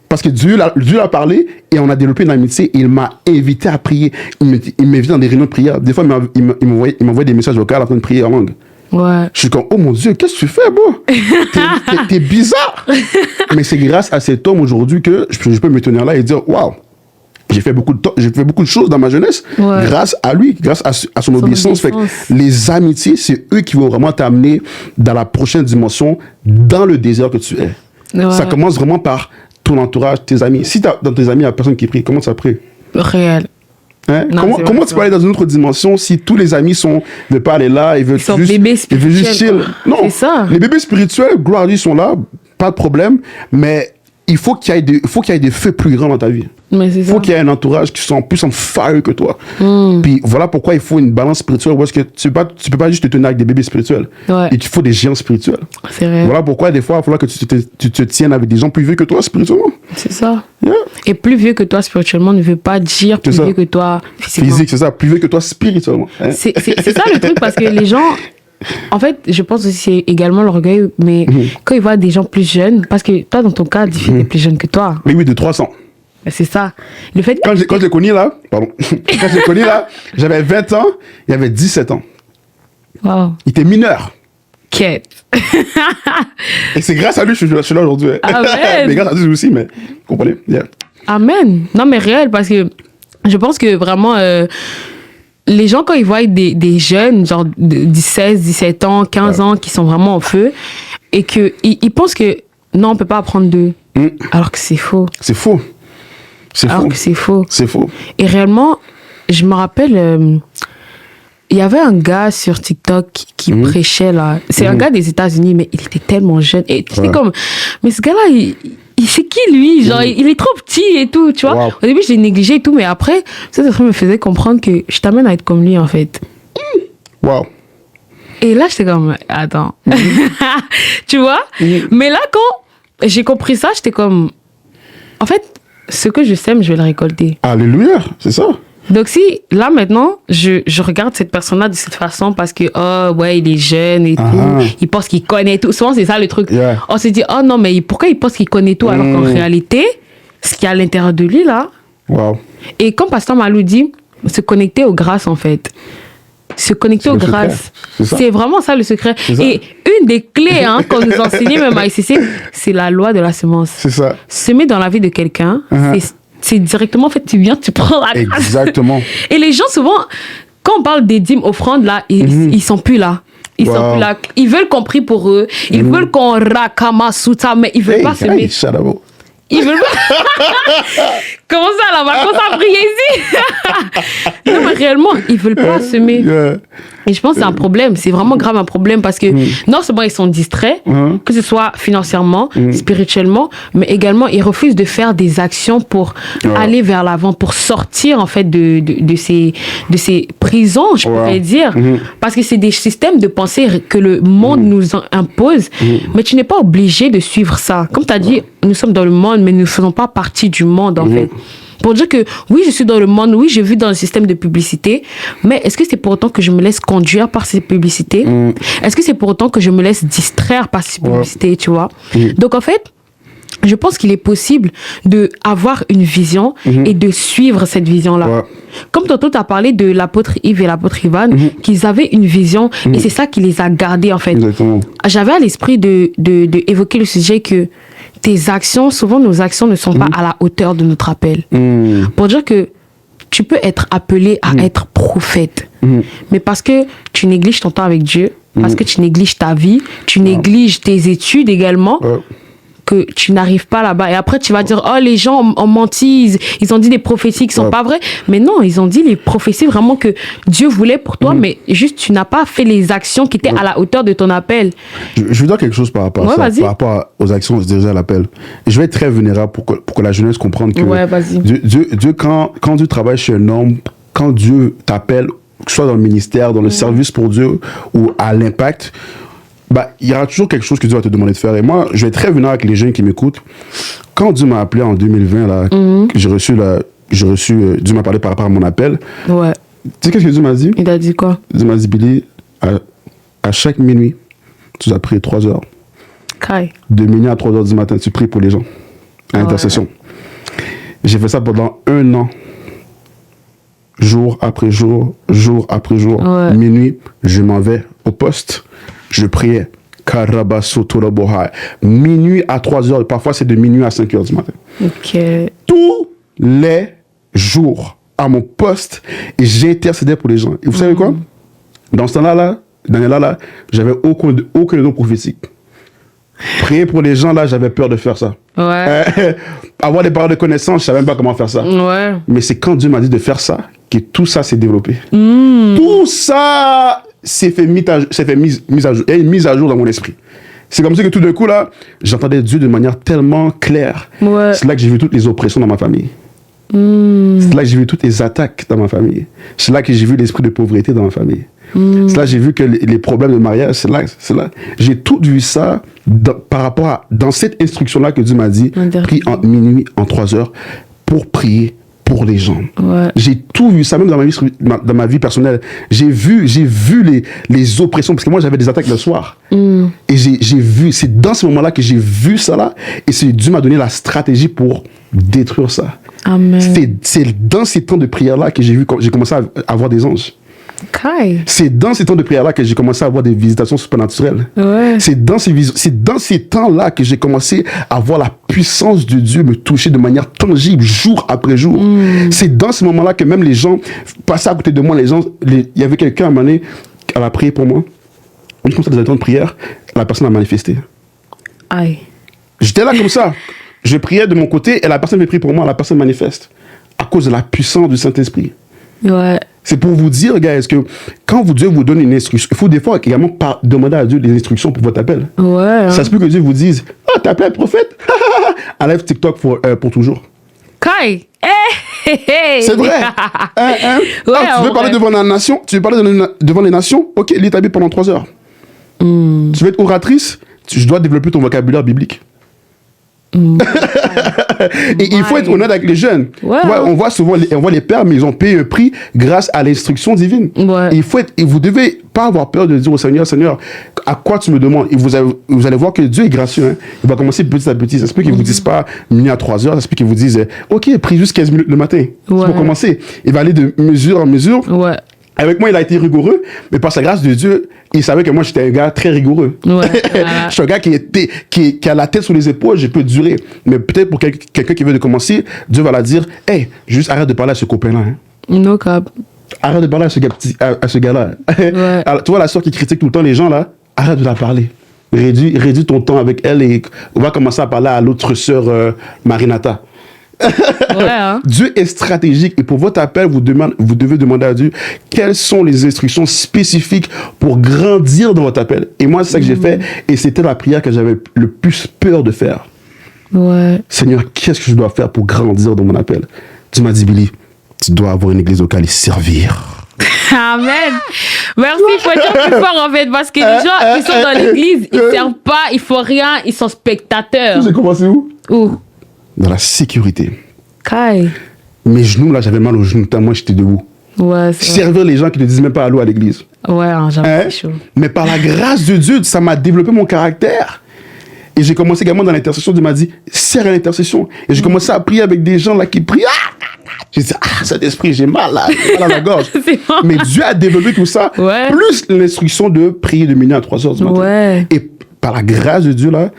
Speaker 2: Parce que Dieu a parlé et on a développé une amitié. Et il m'a invité à prier. Il m'invite dans des réunions de prière. Des fois, il m'envoie des messages vocaux en train de prier en langue.
Speaker 1: Ouais.
Speaker 2: Je suis comme, oh mon Dieu, qu'est-ce que tu fais, bro? T'es bizarre. Mais c'est grâce à cet homme aujourd'hui que je peux me tenir là et dire, waouh, j'ai fait beaucoup de choses dans ma jeunesse grâce à lui, grâce à son obéissance. Fait que les amitiés, c'est eux qui vont vraiment t'amener dans la prochaine dimension, dans le désert que tu es. Ouais. Ça commence vraiment par ton entourage, tes amis. Si dans tes amis, il n'y a personne qui prie, comment ça prie?
Speaker 1: Réel.
Speaker 2: Hein? Non, comment tu peux aller dans une autre dimension si tous les amis ne veulent pas aller là, ils veulent juste chill? Non, c'est ça. Les bébés spirituels, gloire à Dieu, sont là, pas de problème, mais il faut qu'il y ait des feux plus grands dans ta vie. Il faut qu'il y ait un entourage qui soit plus en fire que toi. Puis voilà pourquoi il faut une balance spirituelle. Parce que tu peux pas juste te tenir avec des bébés spirituels. Ouais. Il faut des géants spirituels. C'est vrai. Voilà pourquoi des fois, il va falloir que tu te tiennes avec des gens plus vieux que toi spirituellement.
Speaker 1: C'est ça. Yeah. Et plus vieux que toi spirituellement ne veut pas dire plus vieux que toi physiquement.
Speaker 2: C'est ça. Plus vieux que toi spirituellement. Hein?
Speaker 1: C'est ça le truc, parce que les gens... En fait, je pense aussi que c'est également l'orgueil, mais quand ils voient des gens plus jeunes, parce que toi, dans ton cas, tu es plus jeune que toi.
Speaker 2: Mais oui, de 300.
Speaker 1: C'est ça. Le fait
Speaker 2: quand je l'ai connu là, j'avais 20 ans, il avait 17 ans.
Speaker 1: Wow.
Speaker 2: Il était mineur.
Speaker 1: Quête.
Speaker 2: Et c'est grâce à lui que je suis là aujourd'hui.
Speaker 1: Amen.
Speaker 2: Mais grâce à Dieu aussi, mais vous comprenez? Yeah.
Speaker 1: Amen. Non, mais réel, parce que je pense que vraiment... les gens, quand ils voient des jeunes, genre de 16, 17 ans, 15 ans, qui sont vraiment en feu, et qu'ils pensent que non, on peut pas apprendre d'eux. Alors que c'est faux.
Speaker 2: C'est faux.
Speaker 1: Alors que c'est faux.
Speaker 2: C'est faux.
Speaker 1: Et réellement, je me rappelle, il y avait un gars sur TikTok qui prêchait là. C'est un gars des États-Unis, mais il était tellement jeune. Et c'était comme, mais ce gars-là, il c'est qui lui? Genre, il est trop petit et tout, tu vois. Wow. Au début, je l'ai négligé et tout, mais après, cette personne me faisait comprendre que je t'amène à être comme lui, en fait.
Speaker 2: Wow.
Speaker 1: Et là, j'étais comme, attends. Tu vois? Mais là, quand j'ai compris ça, j'étais comme, en fait, ce que je sème, je vais le récolter.
Speaker 2: Alléluia, c'est ça.
Speaker 1: Donc si, là maintenant, je regarde cette personne-là de cette façon parce que, oh ouais, il est jeune et tout, il pense qu'il connaît tout. Souvent, c'est ça le truc. Yeah. On se dit, oh non, mais pourquoi il pense qu'il connaît tout alors qu'en réalité, ce qu'il y a à l'intérieur de lui, là.
Speaker 2: Wow.
Speaker 1: Et comme Pasteur Malou dit, se connecter aux grâces, en fait. Se connecter aux grâces. C'est vraiment ça le secret. Et une des clés qu'on nous enseignait même à ICC, c'est la loi de la semence.
Speaker 2: C'est ça.
Speaker 1: Semer dans la vie de quelqu'un, c'est directement, en fait, tu viens, tu prends la grâce.
Speaker 2: Exactement.
Speaker 1: Et les gens, souvent, quand on parle des dîmes, offrandes, là, ils sont plus là. Ils sont plus là. Ils veulent qu'on prie pour eux. Ils veulent qu'on rakama souta, mais ils veulent pas semer. Ils veulent pas. Comment ça, là, on va commencer à prier ici. Non, mais réellement, ils veulent pas semer. Yeah. Et je pense que c'est un problème. C'est vraiment grave un problème parce que non seulement ils sont distraits, que ce soit financièrement, spirituellement, mais également ils refusent de faire des actions pour aller vers l'avant, pour sortir en fait de ces prisons, je pourrais dire. Parce que c'est des systèmes de pensée que le monde nous impose, mais tu n'es pas obligé de suivre ça. Comme tu as dit, nous sommes dans le monde, mais nous ne faisons pas partie du monde en fait. Pour dire que oui, je suis dans le monde, oui, je vis dans le système de publicité, mais est-ce que c'est pour autant que je me laisse conduire par ces publicités? Est-ce que c'est pour autant que je me laisse distraire par ces publicités, tu vois? Donc en fait, je pense qu'il est possible d'avoir une vision et de suivre cette vision-là. Comme tantôt, tu as parlé de l'apôtre Yves et l'apôtre Ivan, qu'ils avaient une vision et c'est ça qui les a gardés en fait. Exactement. J'avais à l'esprit de évoquer le sujet que tes actions, souvent nos actions ne sont pas à la hauteur de notre appel. Pour dire que tu peux être appelé à être prophète, mais parce que tu négliges ton temps avec Dieu, parce que tu négliges ta vie, tu négliges tes études également, que tu n'arrives pas là-bas. Et après, tu vas dire, oh, les gens ont menti, ils ont dit des prophéties qui ne sont pas vraies. Mais non, ils ont dit les prophéties vraiment que Dieu voulait pour toi, mais juste, tu n'as pas fait les actions qui étaient à la hauteur de ton appel.
Speaker 2: Je veux dire quelque chose par rapport à ça, par rapport aux actions dirigées à l'appel. Je vais être très vulnérable pour que la jeunesse comprenne que Dieu, quand Dieu travaille chez un homme, quand Dieu t'appelle, que ce soit dans le ministère, dans le service pour Dieu ou à l'impact, il y aura toujours quelque chose que Dieu va te demander de faire. Et moi, je vais être très vulnérable avec les jeunes qui m'écoutent. Quand Dieu m'a appelé en 2020, là, Dieu m'a parlé par rapport à mon appel. Ouais. Tu sais qu'est-ce que Dieu m'a dit?
Speaker 1: Il a dit quoi?
Speaker 2: Dieu m'a dit, Billy, à chaque minuit, tu as prié 3 heures.
Speaker 1: Kai.
Speaker 2: De minuit à 3 heures du matin, tu pries pour les gens. à l'intercession. J'ai fait ça pendant 1 an. Jour après jour, jour après jour. Minuit, je m'en vais au poste. Je priais. Minuit à 3h. Parfois, c'est de minuit à 5h du matin. Tous les jours à mon poste, et j'intercédais pour les gens. Et vous savez quoi? Dans ce temps-là, j'avais aucun don prophétique. Prier pour les gens, là, j'avais peur de faire ça. Avoir des paroles de connaissance, je savais même pas comment faire ça. Mais c'est quand Dieu m'a dit de faire ça que tout ça s'est développé. Tout ça s'est fait mise à jour. Il y a une mise à jour dans mon esprit. C'est comme ça que tout d'un coup, là, j'entendais Dieu de manière tellement claire. C'est là que j'ai vu toutes les oppressions dans ma famille. C'est là que j'ai vu toutes les attaques dans ma famille. C'est là que j'ai vu l'esprit de pauvreté dans ma famille. C'est là que j'ai vu que les problèmes de mariage, c'est là. J'ai tout vu ça par rapport à, dans cette instruction-là que Dieu m'a dit, prie entre minuit, en 3h, pour prier pour les gens. J'ai tout vu ça, même dans ma vie personnelle. J'ai vu les oppressions, parce que moi j'avais des attaques le soir. Et j'ai vu, c'est dans ce moment-là que j'ai vu ça là, et Dieu m'a donné la stratégie pour détruire ça.
Speaker 1: Amen.
Speaker 2: C'est dans ces temps de prière-là que j'ai commencé à avoir des anges. C'est dans ces temps de prière-là que j'ai commencé à avoir des visitations supernaturelles. C'est dans ces temps-là que j'ai commencé à voir la puissance de Dieu me toucher de manière tangible, jour après jour. C'est dans ce moment-là que même les gens passaient à côté de moi. Il y avait quelqu'un à un moment donné, elle a prié pour moi. Je commençais dans un temps de prière, la personne a manifesté. J'étais là comme ça. Je priais de mon côté et la personne me prie pour moi, la personne manifeste. À cause de la puissance du Saint-Esprit. C'est pour vous dire, gars, est-ce que quand Dieu vous donne une instruction, il faut des fois également demander à Dieu des instructions pour votre appel. Ça se peut que Dieu vous dise, t'as appelé un prophète? Enlève TikTok pour toujours. C'est vrai. Tu veux parler devant la nation? Tu veux parler devant les nations? Ok, lis ta Bible pendant 3 heures. Tu veux être oratrice? Je dois développer ton vocabulaire biblique. Et il faut être honnête avec les jeunes. On voit souvent les pères, mais ils ont payé un prix grâce à l'instruction divine. Et vous devez pas avoir peur de dire au Seigneur, Seigneur, à quoi tu me demandes? Et vous allez voir que Dieu est gracieux. Hein. Il va commencer petit à petit. Ça se peut qu'il ne vous dise pas minuit à 3 heures. Ça se peut qu'il vous dise, ok, prie juste 15 minutes le matin. C'est pour commencer. Il va aller de mesure en mesure. Avec moi, il a été rigoureux, mais par sa grâce de Dieu, il savait que moi, j'étais un gars très rigoureux. Je suis un gars qui a la tête sur les épaules, je peux durer. Mais peut-être pour quelqu'un qui veut de commencer, Dieu va la dire, hey, juste arrête de parler à ce copain-là. Hein.
Speaker 1: No cap.
Speaker 2: Arrête de parler à ce gars-là. Alors, tu vois la soeur qui critique tout le temps les gens, là, arrête de la parler. Réduis ton temps avec elle et on va commencer à parler à l'autre sœur Marinata. Dieu est stratégique et pour votre appel, vous devez demander à Dieu quelles sont les instructions spécifiques pour grandir dans votre appel. Et moi, c'est ça que j'ai fait et c'était la prière que j'avais le plus peur de faire. Seigneur, qu'est-ce que je dois faire pour grandir dans mon appel? Tu m'as dit, Billy, tu dois avoir une église locale et servir.
Speaker 1: Amen. Merci, il faut être plus fort en fait parce que les gens, ils sont dans l'église, ils servent pas, ils font rien, ils sont spectateurs.
Speaker 2: Tu sais commencé où? Dans la sécurité. Mes genoux, là, j'avais mal aux genoux tellement j'étais debout. Servir les gens qui ne disent même pas allô à l'église.
Speaker 1: J'avais chaud.
Speaker 2: Mais par la grâce de Dieu, ça m'a développé mon caractère. Et j'ai commencé également dans l'intercession. Dieu m'a dit, sers à l'intercession. Et j'ai commencé à prier avec des gens là qui prient. J'ai dit, cet esprit, j'ai mal là, à la gorge. Mais Dieu a développé tout ça. Plus l'instruction de prier de minuit à 3 heures du matin. Et par la grâce de Dieu, là,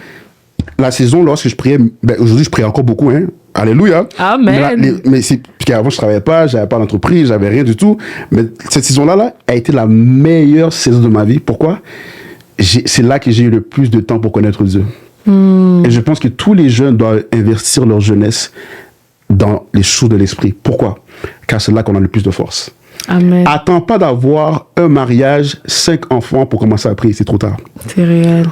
Speaker 2: la saison, lorsque je priais, aujourd'hui, je prie encore beaucoup, hein. Alléluia.
Speaker 1: Amen.
Speaker 2: Mais c'est, parce qu'avant, je travaillais pas, j'avais pas d'entreprise, j'avais rien du tout. Mais cette saison-là, a été la meilleure saison de ma vie. Pourquoi? C'est là que j'ai eu le plus de temps pour connaître Dieu. Et je pense que tous les jeunes doivent investir leur jeunesse dans les choses de l'esprit. Pourquoi? Car c'est là qu'on a le plus de force.
Speaker 1: Amen.
Speaker 2: Attends pas d'avoir un mariage, 5 enfants pour commencer à prier, c'est trop tard.
Speaker 1: C'est réel.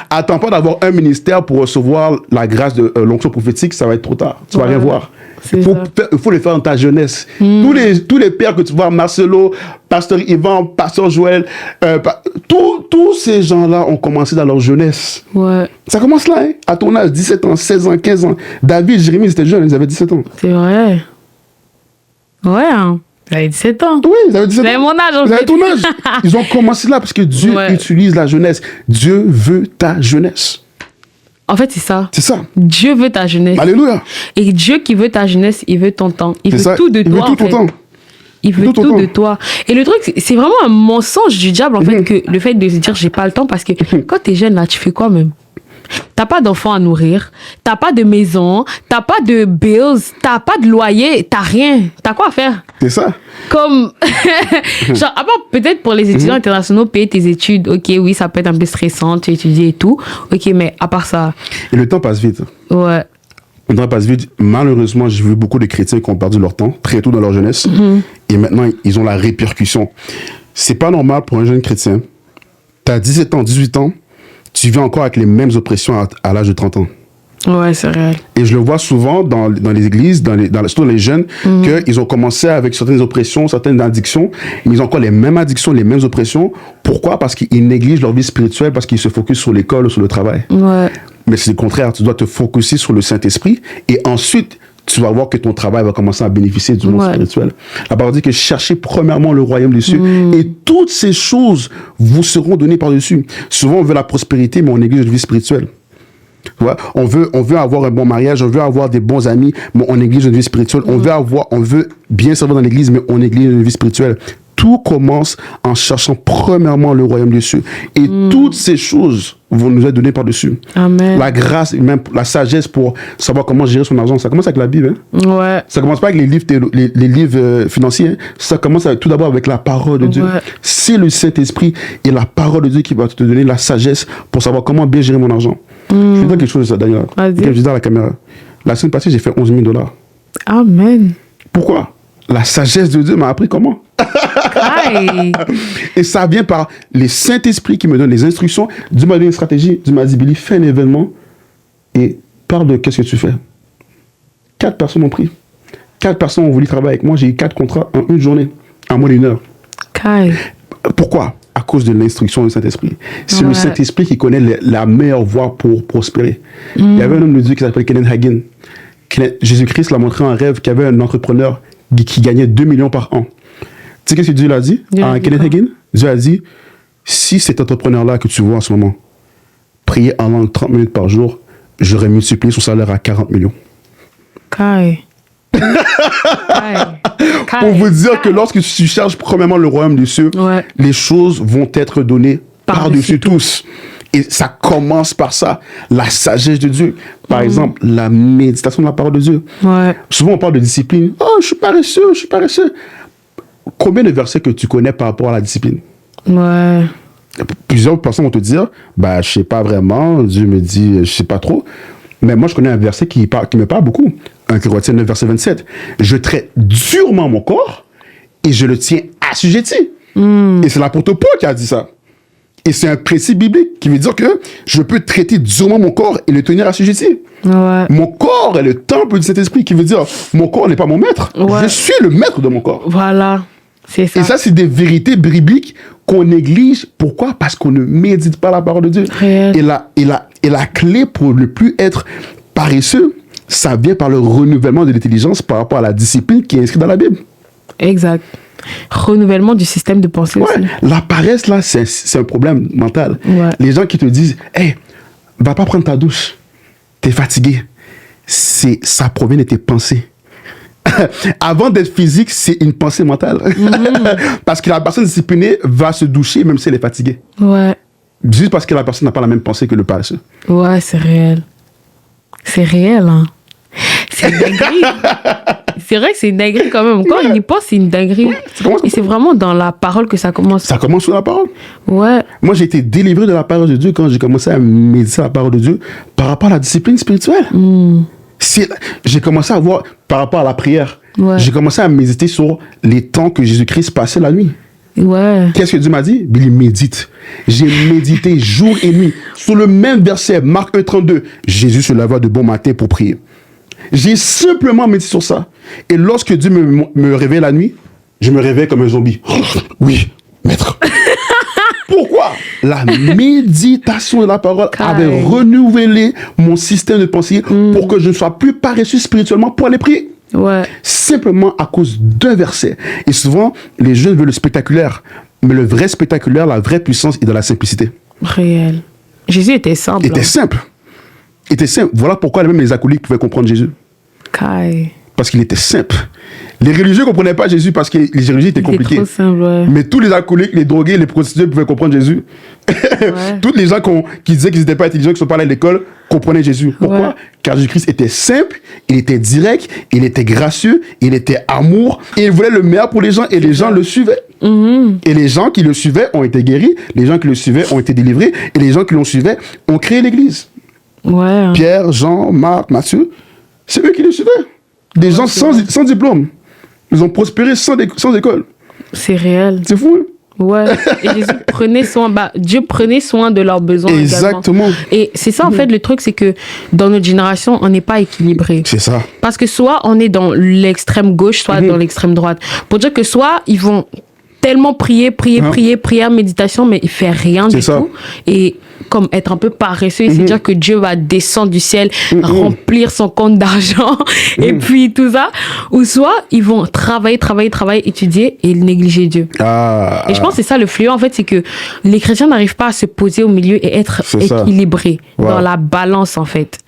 Speaker 2: Attends pas d'avoir un ministère pour recevoir la grâce de l'onction prophétique, ça va être trop tard. Tu vas rien voir. Il faut le faire dans ta jeunesse. Tous les pères que tu vois, Marcelo, Pasteur Yvan, Pasteur Joël, tous ces gens-là ont commencé dans leur jeunesse. Ça commence là, hein, à ton âge, 17 ans, 16 ans, 15 ans. David, Jérémie, ils étaient jeunes, ils avaient 17 ans.
Speaker 1: C'est vrai. Hein. Ils avaient 17 ans.
Speaker 2: Oui, ils avaient 17 ans.
Speaker 1: Ils avaient mon âge.
Speaker 2: Ils avaient ton âge. Ils ont commencé là parce que Dieu utilise la jeunesse. Dieu veut ta jeunesse.
Speaker 1: En fait, c'est ça.
Speaker 2: C'est ça.
Speaker 1: Dieu veut ta jeunesse.
Speaker 2: Alléluia.
Speaker 1: Et Dieu qui veut ta jeunesse, il veut ton temps. Il veut tout de toi.
Speaker 2: Il veut tout ton temps.
Speaker 1: Il veut tout de toi. Et le truc, c'est vraiment un mensonge du diable, en fait, que le fait de se dire j'ai pas le temps, parce que quand t'es jeune, là, tu fais quoi même? T'as pas d'enfants à nourrir, t'as pas de maison, t'as pas de bills, t'as pas de loyer, t'as rien. T'as quoi à faire?
Speaker 2: C'est ça.
Speaker 1: Comme, genre, à part peut-être pour les étudiants internationaux, payer tes études, ok, oui, ça peut être un peu stressant, tu étudies et tout, ok, mais à part ça.
Speaker 2: Et le temps passe vite.
Speaker 1: Ouais.
Speaker 2: Le temps passe vite. Malheureusement, j'ai vu beaucoup de chrétiens qui ont perdu leur temps très tôt dans leur jeunesse. Et maintenant, ils ont la répercussion. C'est pas normal pour un jeune chrétien. T'as 17 ans, 18 ans, tu vis encore avec les mêmes oppressions à l'âge de 30 ans.
Speaker 1: Ouais, c'est réel.
Speaker 2: Et je le vois souvent dans les églises, surtout dans les jeunes, qu'ils ont commencé avec certaines oppressions, certaines addictions, mais ils ont encore les mêmes addictions, les mêmes oppressions. Pourquoi? Parce qu'ils négligent leur vie spirituelle, parce qu'ils se focusent sur l'école ou sur le travail.
Speaker 1: Ouais.
Speaker 2: Mais c'est le contraire, tu dois te focuser sur le Saint-Esprit et ensuite, tu vas voir que ton travail va commencer à bénéficier du monde spirituel. La parole dit que cherchez premièrement le royaume des cieux et toutes ces choses vous seront données par-dessus. Souvent, on veut la prospérité, mais on néglige une vie spirituelle. Tu vois? On veut avoir un bon mariage, on veut avoir des bons amis, mais on néglige une vie spirituelle. On veut bien servir dans l'église, mais on néglige une vie spirituelle. Tout commence en cherchant premièrement le royaume des cieux. Et toutes ces choses vont nous être données par-dessus.
Speaker 1: Amen.
Speaker 2: La grâce, même la sagesse pour savoir comment gérer son argent. Ça commence avec la Bible. Hein?
Speaker 1: Ouais.
Speaker 2: Ça commence pas avec les livres financiers. Hein? Ça commence tout d'abord avec la parole de Dieu. C'est le Saint-Esprit et la parole de Dieu qui va te donner la sagesse pour savoir comment bien gérer mon argent. Je vais dire quelque chose de ça, Daniel. Je dis à la caméra. La semaine passée, j'ai fait 11 000 $.
Speaker 1: Amen.
Speaker 2: Pourquoi? La sagesse de Dieu m'a appris comment. Et ça vient par les Saint-Esprit qui me donne les instructions. Dieu m'a donné une stratégie. Dieu m'a dit, Billy, fais un événement et parle de qu'est-ce que tu fais. 4 personnes m'ont pris. 4 personnes ont voulu travailler avec moi. J'ai eu 4 contrats en une journée, en moins d'1 heure. Pourquoi? À cause de l'instruction du Saint-Esprit. C'est le Saint-Esprit qui connaît la meilleure voie pour prospérer. Il y avait un homme de Dieu qui s'appelle Kenneth Hagin. Jésus-Christ l'a montré en rêve qu'il y avait un entrepreneur qui gagnait 2 millions par an. Tu sais qu'est-ce que Dieu l'a dit à Kenneth Hagin? Dieu a dit, si cet entrepreneur-là que tu vois en ce moment priait en langue 30 minutes par jour, j'aurais multiplié son salaire à 40 millions. Pour vous dire que lorsque tu cherches premièrement le royaume des cieux, les choses vont être données par-dessus tous. Et ça commence par ça, la sagesse de Dieu. Par exemple, la méditation de la parole de Dieu. Souvent, on parle de discipline. Oh, je suis paresseux. Combien de versets que tu connais par rapport à la discipline? Plusieurs personnes vont te dire, bah, je sais pas vraiment, Dieu me dit, je sais pas trop. Mais moi, je connais un verset qui me parle beaucoup. 1 Corinthiens 9, verset 27. Je traite durement mon corps et je le tiens assujetti. Et c'est l'apôtre Paul qui a dit ça. Et c'est un principe biblique qui veut dire que je peux traiter durement mon corps et le tenir assujetti. Mon corps est le temple du Saint-Esprit, qui veut dire mon corps n'est pas mon maître. Je suis le maître de mon corps.
Speaker 1: Voilà, c'est ça.
Speaker 2: Et ça, c'est des vérités bibliques qu'on néglige. Pourquoi? Parce qu'on ne médite pas la parole de Dieu. Et la clé pour ne plus être paresseux, ça vient par le renouvellement de l'intelligence par rapport à la discipline qui est inscrite dans la Bible.
Speaker 1: Exact. Renouvellement du système de pensée aussi.
Speaker 2: La paresse, là, c'est un problème mental. Les gens qui te disent, hey, va pas prendre ta douche, t'es fatigué. Ça provient de tes pensées. Avant d'être physique, c'est une pensée mentale. Parce que la personne disciplinée va se doucher même si elle est fatiguée. Juste parce que la personne n'a pas la même pensée que le paresseux.
Speaker 1: C'est réel. C'est réel, hein. C'est une dinguerie. C'est vrai que c'est une dinguerie quand même. Quand on y pense, c'est une dinguerie. Et c'est vraiment dans la parole que ça commence.
Speaker 2: Ça commence sur la parole.
Speaker 1: Moi,
Speaker 2: j'ai été délivré de la parole de Dieu quand j'ai commencé à méditer la parole de Dieu par rapport à la discipline spirituelle. J'ai commencé à voir, par rapport à la prière, j'ai commencé à méditer sur les temps que Jésus-Christ passait la nuit. Qu'est-ce que Dieu m'a dit? Il médite. J'ai médité jour et nuit sur le même verset, Marc 1,32. Jésus se leva de bon matin pour prier. J'ai simplement médité sur ça. Et lorsque Dieu me réveille la nuit, je me réveille comme un zombie. Oui, maître. Pourquoi? La méditation de la parole avait renouvelé mon système de pensée pour que je ne sois plus paresseux spirituellement pour aller prier. Simplement à cause d'un verset. Et souvent, les jeunes veulent le spectaculaire. Mais le vrai spectaculaire, la vraie puissance est dans la simplicité.
Speaker 1: Réel. Jésus était simple.
Speaker 2: était simple. Voilà pourquoi même les acolytes pouvaient comprendre Jésus. Parce qu'il était simple. Les religieux ne comprenaient pas Jésus parce que les religieux étaient compliqués.
Speaker 1: Trop simple, ouais.
Speaker 2: Mais tous les alcooliques, les drogués, les prostituées pouvaient comprendre Jésus. Ouais. Tous les gens qui disaient qu'ils n'étaient pas intelligents, qui ne sont pas allés à l'école, comprenaient Jésus. Pourquoi? Ouais. Car Jésus-Christ était simple, il était direct, il était gracieux, il était amour, et il voulait le meilleur pour les gens, et les gens le suivaient. Et les gens qui le suivaient ont été guéris, les gens qui le suivaient ont été délivrés, et les gens qui l'ont suivi ont créé l'Église.
Speaker 1: Ouais.
Speaker 2: Pierre, Jean, Marc, Matthieu, c'est eux qui le suivaient. Des gens sans diplôme. Ils ont prospéré sans école.
Speaker 1: C'est réel.
Speaker 2: C'est fou, hein?
Speaker 1: Ouais. Et Jésus prenait soin, Dieu prenait soin de leurs besoins.
Speaker 2: Exactement.
Speaker 1: Également. Et c'est ça, en fait, le truc, c'est que dans notre génération, on n'est pas équilibré.
Speaker 2: C'est ça.
Speaker 1: Parce que soit on est dans l'extrême gauche, soit dans l'extrême droite. Pour dire que soit ils vont tellement prier, prière, méditation, mais il fait rien du tout. Et comme être un peu paresseux et se dire que Dieu va descendre du ciel, remplir son compte d'argent et puis tout ça. Ou soit ils vont travailler, étudier et négliger Dieu. Et je pense que c'est ça le fléau, en fait, c'est que les chrétiens n'arrivent pas à se poser au milieu et être équilibrés dans la balance, en fait.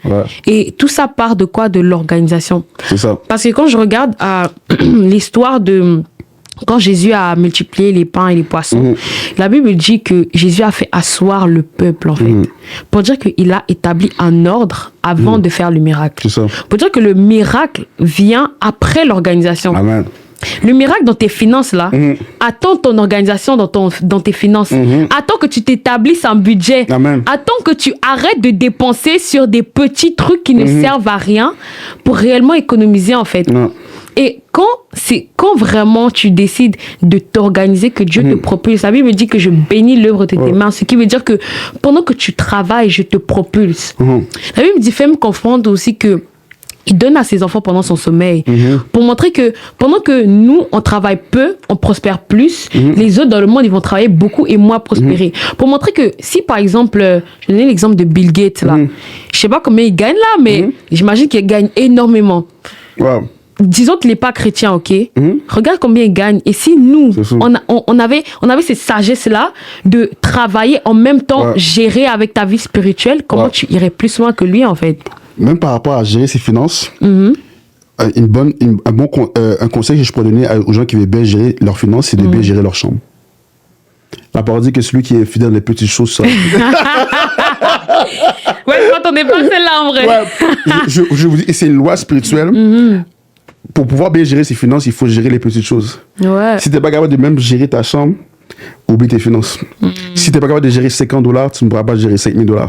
Speaker 1: Et tout ça part de quoi? De l'organisation.
Speaker 2: C'est ça.
Speaker 1: Parce que quand je regarde l'histoire de... Quand Jésus a multiplié les pains et les poissons, la Bible dit que Jésus a fait asseoir le peuple, en fait. Pour dire qu'il a établi un ordre avant de faire le miracle. C'est ça. Pour dire que le miracle vient après l'organisation.
Speaker 2: Amen.
Speaker 1: Le miracle dans tes finances, là, attends ton organisation dans tes finances. Attends que tu t'établisses un budget.
Speaker 2: Amen.
Speaker 1: Attends que tu arrêtes de dépenser sur des petits trucs qui ne servent à rien pour réellement économiser, en fait. Et quand vraiment tu décides de t'organiser, que Dieu te propulse, la Bible me dit que je bénis l'œuvre de tes mains, ce qui veut dire que pendant que tu travailles, je te propulse. La Bible me dit, fais-moi comprendre aussi que il donne à ses enfants pendant son sommeil, pour montrer que pendant que nous, on travaille peu, on prospère plus, les autres dans le monde, ils vont travailler beaucoup et moins prospérer. Pour montrer que si, par exemple, je vais donner l'exemple de Bill Gates, là, je sais pas combien il gagne là, mais j'imagine qu'il gagne énormément.
Speaker 2: Wow.
Speaker 1: Disons qu'il n'est pas chrétien, ok? Regarde combien il gagne. Et si nous, on avait cette sagesse-là de travailler en même temps, gérer avec ta vie spirituelle, comment tu irais plus loin que lui, en fait?
Speaker 2: Même par rapport à gérer ses finances, un conseil que je pourrais donner aux gens qui veulent bien gérer leurs finances, c'est de bien gérer leur chambre. La parole dit que celui qui est fidèle dans les petites choses, ça...
Speaker 1: Ouais, je m'attendais pas à celle-là, en vrai.
Speaker 2: Ouais, je vous dis, et c'est une loi spirituelle. Pour pouvoir bien gérer ses finances, il faut gérer les petites choses. Ouais. Si tu n'es pas capable de même gérer ta chambre, oublie tes finances. Si tu n'es pas capable de gérer $50, tu ne pourras pas gérer $5,000.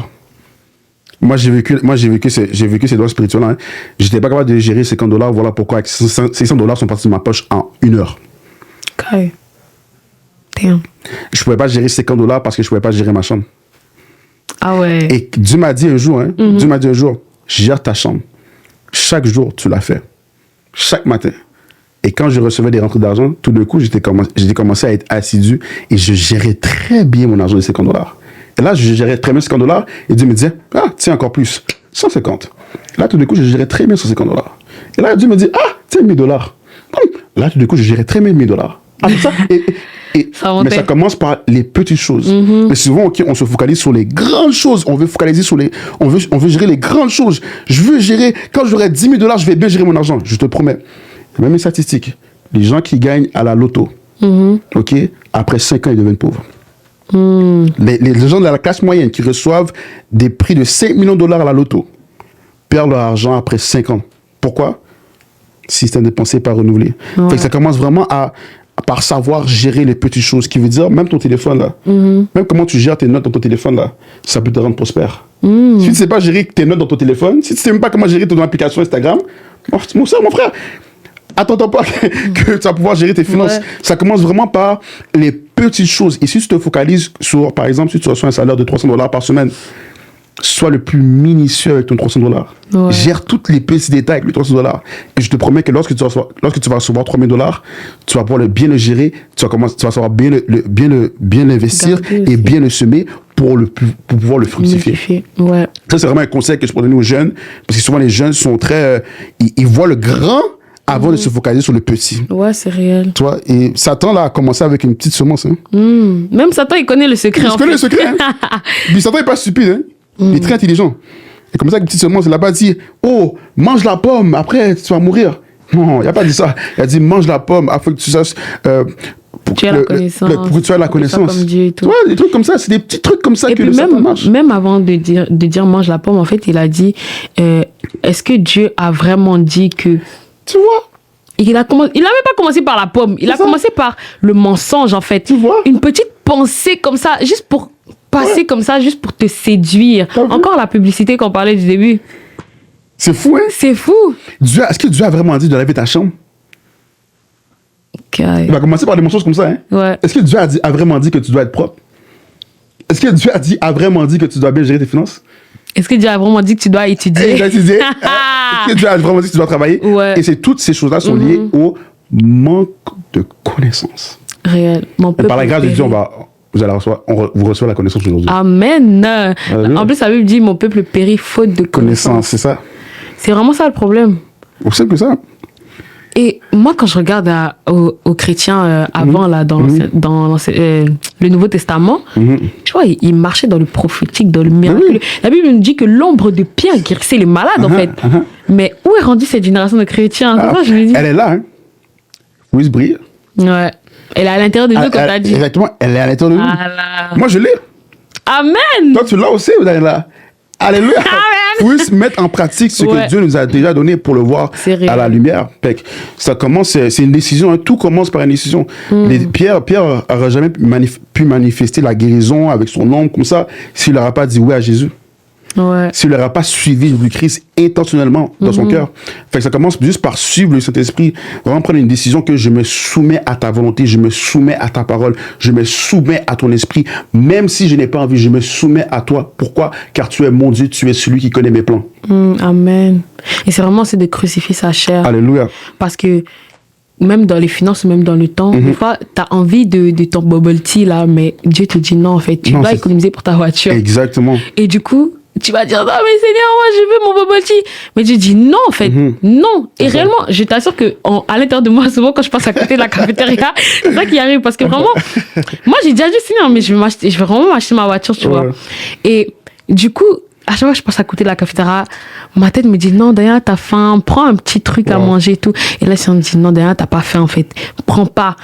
Speaker 2: Moi, j'ai vécu ces lois spirituelles. Hein. Je n'étais pas capable de gérer $50. Voilà pourquoi $600 sont partis de ma poche en 1 heure.
Speaker 1: Okay. Damn.
Speaker 2: Je ne pouvais pas gérer $50 parce que je ne pouvais pas gérer ma chambre.
Speaker 1: Ah ouais.
Speaker 2: Et Dieu m'a dit un jour, Dieu m'a dit un jour, gère ta chambre. Chaque jour, tu l'as fait. Chaque matin. Et quand je recevais des rentrées d'argent, tout d'un coup, j'ai commencé à être assidu et je gérais très bien mon argent de $50. Et là, je gérais très bien $50 et Dieu me disait, ah, tiens, encore plus, 150. Là, tout d'un coup, je gérais très bien $150. Et là, Dieu me dit, ah, tiens, $1,000. Là, tout d'un coup, je gérais très bien $1,000. Ah, ça, mais ça commence par les petites choses. Mais souvent, on se focalise sur les grandes choses. On veut focaliser sur on veut gérer les grandes choses. Je veux gérer, quand j'aurai $10,000, je vais bien gérer mon argent. Je te promets. Même les statistiques. Les gens qui gagnent à la loto, ok, après 5 ans, ils deviennent pauvres. Les gens de la classe moyenne qui reçoivent des prix de $5 millions à la loto perdent leur argent après 5 ans. Pourquoi? Système de pensée pas renouvelé. Ouais. Fait que ça commence vraiment par savoir gérer les petites choses, qui veut dire même ton téléphone là, même comment tu gères tes notes dans ton téléphone là, ça peut te rendre prospère. Si tu ne sais pas gérer tes notes dans ton téléphone, si tu ne sais même pas comment gérer ton application Instagram, mon frère, attends pas que tu vas pouvoir gérer tes finances. Ça commence vraiment par les petites choses. Et si tu te focalises sur, par exemple, si tu reçois un salaire de $300 par semaine, sois le plus minutieux avec ton $300. Gère tous les petits détails avec les $300. Et je te promets que lorsque tu vas recevoir $3,000, tu vas pouvoir bien le gérer, tu vas savoir bien l'investir et bien le semer pour pouvoir le fructifier.
Speaker 1: Ouais.
Speaker 2: Ça, c'est vraiment un conseil que je pourrais donner aux jeunes, parce que souvent les jeunes sont très... ils voient le grand avant de se focaliser sur le petit.
Speaker 1: Ouais, c'est réel.
Speaker 2: Tu vois, et Satan là, a commencé avec une petite semence. Hein.
Speaker 1: Même Satan, il connaît le secret.
Speaker 2: Il connaît le secret. Hein. Puis Satan n'est pas stupide. Hein. Il est très intelligent. Et comme ça, une petite semence, il n'a pas dit, oh, mange la pomme, après tu vas mourir. Non, il n'a pas dit ça. Il a dit, mange la pomme, afin que tu saches...
Speaker 1: pour que
Speaker 2: tu aies la connaissance.
Speaker 1: Comme Dieu et tout.
Speaker 2: Tu vois, des trucs comme ça, c'est des petits trucs comme ça
Speaker 1: et
Speaker 2: que le serpent marche.
Speaker 1: Même avant de dire mange la pomme, en fait, il a dit, est-ce que Dieu a vraiment dit que...
Speaker 2: Tu vois?
Speaker 1: Il n'a même pas commencé par la pomme. Il a commencé par le mensonge, en fait.
Speaker 2: Tu vois?
Speaker 1: Une petite pensée comme ça, juste pour passer comme ça, juste pour te séduire. Encore la publicité qu'on parlait du début.
Speaker 2: C'est fou, hein?
Speaker 1: C'est fou.
Speaker 2: Est-ce que Dieu a vraiment dit de laver ta chambre?
Speaker 1: Okay.
Speaker 2: Il va commencer par des mensonges comme ça, hein?
Speaker 1: Ouais.
Speaker 2: Est-ce que Dieu a vraiment dit que tu dois être propre? Est-ce que Dieu a vraiment dit que tu dois bien gérer tes finances?
Speaker 1: Est-ce que Dieu a vraiment dit que tu dois étudier?
Speaker 2: Est-ce que Dieu a vraiment dit que tu dois travailler?
Speaker 1: Ouais.
Speaker 2: Et c'est toutes ces choses-là sont liées au manque de connaissance.
Speaker 1: Réel.
Speaker 2: Et par la grâce de Dieu, vous recevez la connaissance aujourd'hui.
Speaker 1: Amen. En plus, la Bible dit, mon peuple périt faute de connaissance.
Speaker 2: C'est ça.
Speaker 1: C'est vraiment ça le problème.
Speaker 2: Aussi simple que ça.
Speaker 1: Et moi, quand je regarde aux chrétiens avant, là, dans le Nouveau Testament, tu vois, ils marchaient dans le prophétique, dans le miraculeux. La Bible nous dit que l'ombre de Pierre guérissait les malades, en fait. Mais où est rendue cette génération de chrétiens? C'est ça, je me dis.
Speaker 2: Elle est là, hein. Oui, brille.
Speaker 1: Ouais. Elle est à l'intérieur de nous, comme tu as dit.
Speaker 2: Exactement, elle est à l'intérieur de nous.
Speaker 1: Voilà.
Speaker 2: Moi, je l'ai.
Speaker 1: Amen.
Speaker 2: Toi, tu l'as aussi, vous allez là. Alléluia. Il faut juste mettre en pratique ce que Dieu nous a déjà donné pour le voir à la lumière. Ça commence, c'est une décision. Hein. Tout commence par une décision. Pierre n'aurait jamais pu manifester la guérison avec son ombre comme ça s'il n'aurait pas dit oui à Jésus.
Speaker 1: Ouais.
Speaker 2: S'il n'aurait pas suivi le Christ intentionnellement dans son cœur. Ça commence juste par suivre le Saint-Esprit, vraiment prendre une décision que je me soumets à ta volonté, je me soumets à ta parole, je me soumets à ton esprit, même si je n'ai pas envie, je me soumets à toi. Pourquoi? Car tu es mon Dieu, tu es celui qui connaît mes plans.
Speaker 1: Amen. Et c'est vraiment de crucifier sa chair.
Speaker 2: Alléluia.
Speaker 1: Parce que même dans les finances, même dans le temps, des fois, tu as envie de ton bubble tea, là, mais Dieu te dit non, en fait, tu dois économiser pour ta voiture.
Speaker 2: Exactement.
Speaker 1: Et du coup, tu vas dire, non, mais Seigneur, moi, je veux mon bubble tea. Mais Dieu dit non, en fait. Non. Et réellement, je t'assure qu'à l'intérieur de moi, souvent, quand je passe à côté de la cafétéria, c'est ça qui arrive. Parce que vraiment, moi, j'ai déjà dit, Seigneur, mais je vais vraiment m'acheter ma voiture, tu vois. Et du coup, à chaque fois que je passe à côté de la cafétéria, ma tête me dit, non, Diana, t'as faim, prends un petit truc à manger et tout. Et là, si on me dit, non, Diana, t'as pas faim, en fait. Prends pas,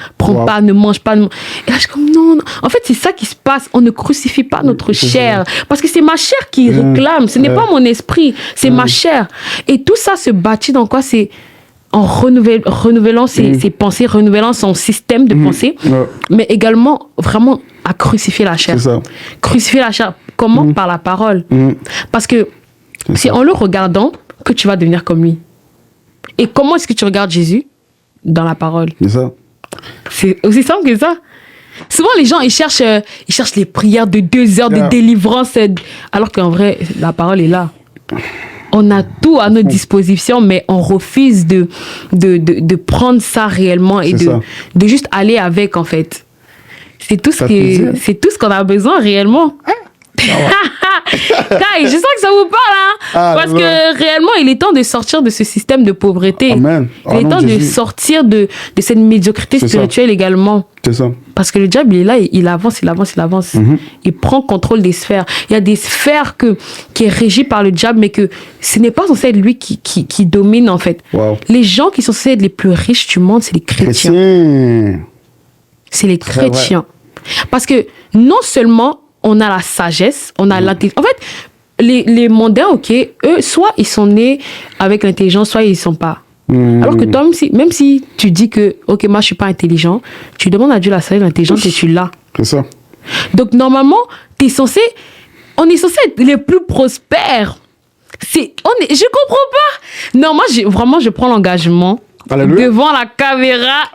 Speaker 1: ne mange pas. Et là, je suis comme, non. En fait, c'est ça qui se passe. On ne crucifie pas notre chair. Parce que c'est ma chair qui réclame. Ce n'est pas mon esprit. C'est ma chair. Et tout ça se bâtit dans quoi? C'est en renouvelant ses pensées, renouvelant son système de pensée, mais également vraiment à crucifier la chair. Crucifier la chair. Comment? Par la parole. Parce que c'est en le regardant que tu vas devenir comme lui. Et comment est-ce que tu regardes Jésus? Dans la parole.
Speaker 2: C'est ça.
Speaker 1: C'est aussi simple que ça. Souvent, les gens, ils cherchent les prières de 2 heures de délivrance, alors qu'en vrai, la parole est là. On a tout à notre disposition, mais on refuse de prendre ça réellement et de juste aller avec, en fait. C'est tout ce qu'on a besoin réellement. Kai, je sens que ça vous parle, hein? Parce que réellement, il est temps de sortir de ce système de pauvreté.
Speaker 2: Amen.
Speaker 1: Il est temps de sortir de cette médiocrité spirituelle également.
Speaker 2: C'est ça.
Speaker 1: Parce que le diable, il est là, il avance. Il prend contrôle des sphères. Il y a des sphères qui est régie par le diable, mais que ce n'est pas censé être lui qui domine, en fait. Les gens qui sont censés être les plus riches du monde, c'est les chrétiens. C'est les chrétiens. Parce que non seulement on a la sagesse, on a l'intelligence. En fait, les mondains, ok, eux, soit ils sont nés avec l'intelligence, soit ils ne sont pas. Alors que toi, même si tu dis que, ok, moi je ne suis pas intelligent, tu demandes à Dieu la sagesse, l'intelligence et tu l'as.
Speaker 2: C'est ça.
Speaker 1: Donc normalement, on est censé être les plus prospères. Je comprends pas. Non, moi, vraiment, je prends l'engagement.
Speaker 2: Alléluia.
Speaker 1: Devant la caméra.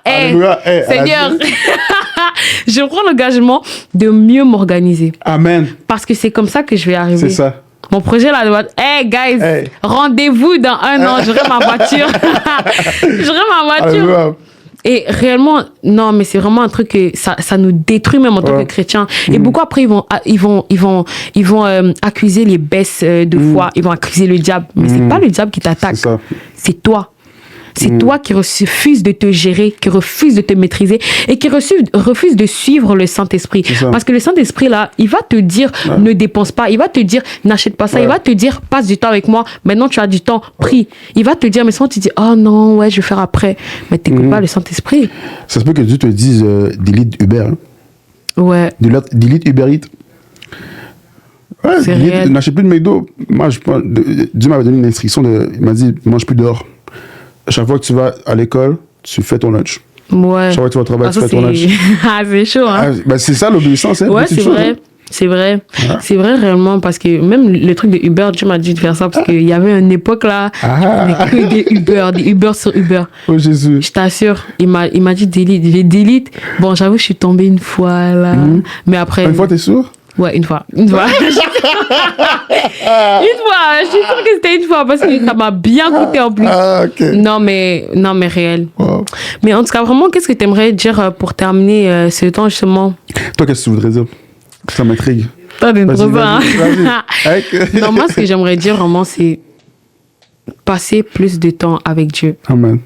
Speaker 1: Seigneur, je prends l'engagement de mieux m'organiser.
Speaker 2: Amen.
Speaker 1: Parce que c'est comme ça que je vais arriver.
Speaker 2: C'est ça.
Speaker 1: Mon projet là, guys, rendez-vous dans 1 an, j'aurai ma voiture.
Speaker 2: Alléluia.
Speaker 1: Et réellement, non, mais c'est vraiment un truc que ça nous détruit même en tant que chrétiens. Et beaucoup après, ils vont accuser les baisses de foi. Ils vont accuser le diable. Mais c'est pas le diable qui t'attaque. C'est toi. C'est toi qui refuses de te gérer, qui refuses de te maîtriser et qui refuse de suivre le Saint-Esprit. Parce que le Saint-Esprit, là, il va te dire, ne dépense pas. Il va te dire, n'achète pas ça. Il va te dire, passe du temps avec moi. Maintenant, tu as du temps, prie. Il va te dire, mais souvent, tu dis, oh non, ouais, je vais faire après. Mais tu n'écoutes pas le Saint-Esprit.
Speaker 2: Ça se peut que Dieu te dise, delete Uber. Hein.
Speaker 1: Ouais.
Speaker 2: Delete Uber Eats. Ouais, n'achète plus de McDo. Moi, Dieu m'avait donné une instruction. Il m'a dit, mange plus dehors. À chaque fois que tu vas à l'école, tu fais ton lunch.
Speaker 1: Ouais.
Speaker 2: Chaque fois que tu vas au travail, tu fais ton lunch.
Speaker 1: C'est chaud, hein.
Speaker 2: C'est ça l'obéissance. Hein,
Speaker 1: ouais, c'est vrai. Hein. C'est vrai. Voilà. C'est vrai réellement parce que même le truc de Uber, Dieu m'a dit de faire ça parce qu'il y avait une époque là, que des Uber sur Uber.
Speaker 2: Oh Jésus.
Speaker 1: Je t'assure, il m'a dit delete. J'ai delete. Bon, j'avoue, je suis tombée une fois là. Mais après.
Speaker 2: Une fois, t'es sûr?
Speaker 1: Ouais, une fois. Une fois. Je suis sûre que c'était une fois parce que ça m'a bien coûté en plus.
Speaker 2: Okay.
Speaker 1: Non, mais réel.
Speaker 2: Wow.
Speaker 1: Mais en tout cas, vraiment, qu'est-ce que tu aimerais dire pour terminer ce temps justement?
Speaker 2: Toi, qu'est-ce que tu voudrais dire? Ça m'intrigue.
Speaker 1: Toi, t'es trop bien. Non, moi, ce que j'aimerais dire vraiment, c'est passer plus de temps avec Dieu.
Speaker 2: Amen.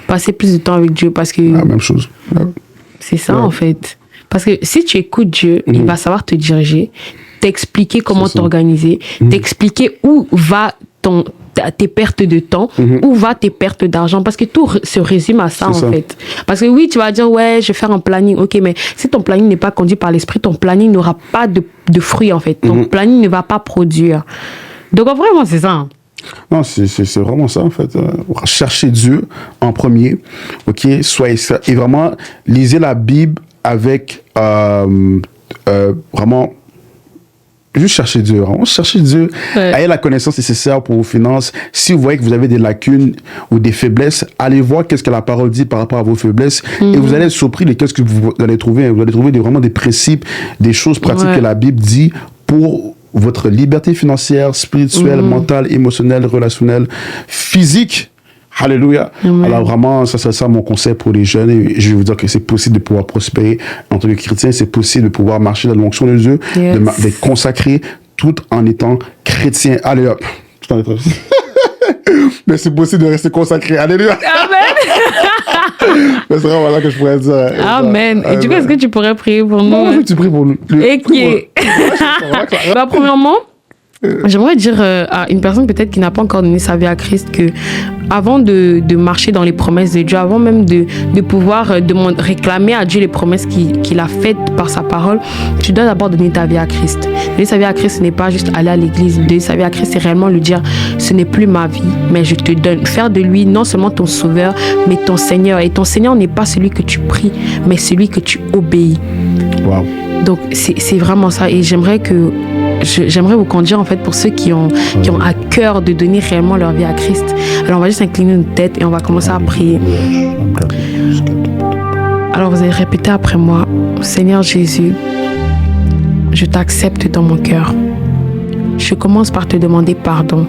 Speaker 1: Passer plus de temps avec Dieu parce que...
Speaker 2: La même chose.
Speaker 1: C'est ça, en fait. Parce que si tu écoutes Dieu, il va savoir te diriger, t'expliquer comment t'organiser, t'expliquer où va tes pertes de temps, où va tes pertes d'argent, parce que tout se résume à ça, en fait. Parce que oui, tu vas dire, ouais, je vais faire un planning, ok, mais si ton planning n'est pas conduit par l'esprit, ton planning n'aura pas de fruits, en fait. Ton planning ne va pas produire. Donc, vraiment, c'est ça.
Speaker 2: Non, c'est vraiment ça, en fait. Cherchez Dieu en premier, ok, soyez ça. Et vraiment, lisez la Bible avec vraiment juste chercher Dieu. Vraiment chercher Dieu. Ouais. Ayez la connaissance nécessaire pour vos finances. Si vous voyez que vous avez des lacunes ou des faiblesses, allez voir qu'est-ce que la parole dit par rapport à vos faiblesses et vous allez être surpris de qu'est-ce que vous allez trouver. Vous allez trouver vraiment des principes, des choses pratiques que la Bible dit pour votre liberté financière, spirituelle, mentale, émotionnelle, relationnelle, physique. Alléluia. Alors vraiment, ça c'est ça mon conseil pour les jeunes. Et je vais vous dire que c'est possible de pouvoir prospérer en tant que chrétien. C'est possible de pouvoir marcher dans l'onction de Dieu, d'être consacré tout en étant chrétien. Allez hop. Mais c'est possible de rester consacré. Alléluia. Amen. Mais c'est vraiment là que je pourrais dire.
Speaker 1: Amen. Et du coup, est-ce que tu pourrais prier pour nous?
Speaker 2: Non, tu pries pour nous.
Speaker 1: Premièrement, j'aimerais dire à une personne peut-être qui n'a pas encore donné sa vie à Christ que avant de marcher dans les promesses de Dieu, avant même de pouvoir réclamer à Dieu les promesses qu'il a faites par sa parole, tu dois d'abord donner ta vie à Christ. Donner sa vie à Christ, ce n'est pas juste aller à l'église. Donner sa vie à Christ, c'est réellement lui dire, ce n'est plus ma vie, mais je te donne. Faire de lui non seulement ton sauveur, mais ton Seigneur. Et ton Seigneur n'est pas celui que tu pries, mais celui que tu obéis.
Speaker 2: Wow.
Speaker 1: Donc, c'est vraiment ça. Et j'aimerais vous conduire, en fait, pour ceux qui ont à cœur de donner réellement leur vie à Christ. Alors, on va juste incliner notre tête et on va commencer à prier. Alors, vous allez répéter après moi. Seigneur Jésus, je t'accepte dans mon cœur. Je commence par te demander pardon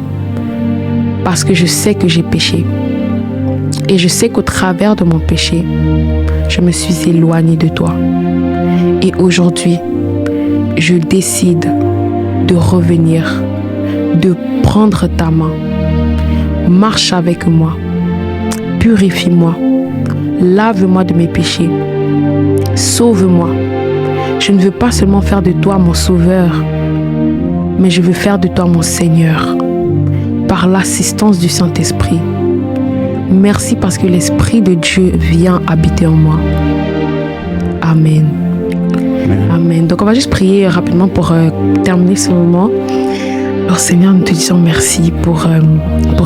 Speaker 1: parce que je sais que j'ai péché. Et je sais qu'au travers de mon péché, je me suis éloignée de toi. Et aujourd'hui, je décide de revenir, de prendre ta main. Marche avec moi, purifie-moi, lave-moi de mes péchés, sauve-moi. Je ne veux pas seulement faire de toi mon sauveur, mais je veux faire de toi mon Seigneur, par l'assistance du Saint-Esprit. Merci parce que l'Esprit de Dieu vient habiter en moi. Amen. Amen. Donc on va juste prier rapidement pour terminer ce moment. Alors Seigneur, nous te disons merci pour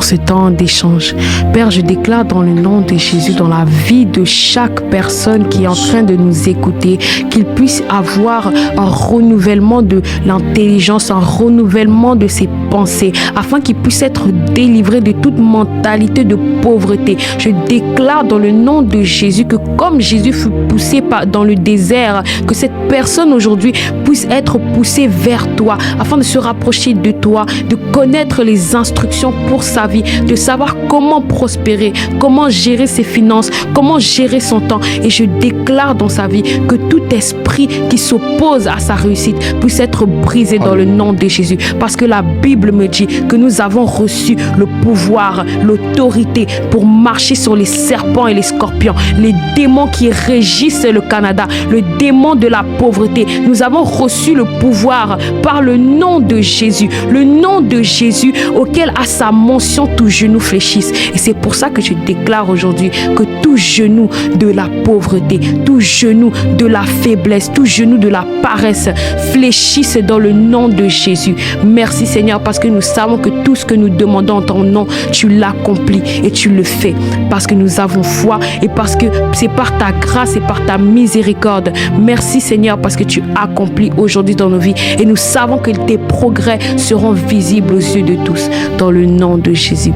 Speaker 1: ce temps d'échange. Père, je déclare dans le nom de Jésus, dans la vie de chaque personne qui est en train de nous écouter, qu'il puisse avoir un renouvellement de l'intelligence, un renouvellement de ses pensées, afin qu'il puisse être délivré de toute mentalité de pauvreté. Je déclare dans le nom de Jésus que comme Jésus fut poussé dans le désert, que cette personne aujourd'hui puisse être poussée vers toi, afin de se rapprocher de toi, voie, de connaître les instructions pour sa vie, de savoir comment prospérer, comment gérer ses finances, comment gérer son temps. Et je déclare dans sa vie que tout esprit qui s'oppose à sa réussite puisse être brisé dans le nom de Jésus. Parce que la Bible me dit que nous avons reçu le pouvoir, l'autorité pour marcher sur les serpents et les scorpions, les démons qui régissent le Canada, le démon de la pauvreté. Nous avons reçu le pouvoir par le nom de Jésus, le nom de Jésus auquel à sa mention tout genou fléchisse. Et c'est pour ça que je déclare aujourd'hui que tout genou de la pauvreté, tout genou de la faiblesse, tout genou de la paresse fléchisse dans le nom de Jésus. Merci Seigneur, parce que nous savons que tout ce que nous demandons en ton nom, tu l'accomplis et tu le fais, parce que nous avons foi et parce que c'est par ta grâce et par ta miséricorde. Merci Seigneur, parce que tu accomplis aujourd'hui dans nos vies et nous savons que tes progrès seront visibles aux yeux de tous dans le nom de Jésus.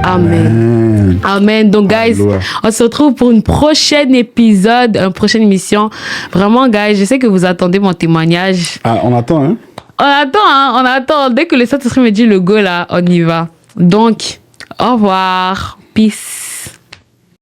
Speaker 1: Amen. Amen. Donc, guys, on se retrouve pour une prochaine épisode, une prochaine émission. Vraiment, guys, je sais que vous attendez mon témoignage.
Speaker 2: Ah, on attend, hein?
Speaker 1: On attend. Dès que le Saint-Esprit me dit le go, là, on y va. Donc, au revoir. Peace.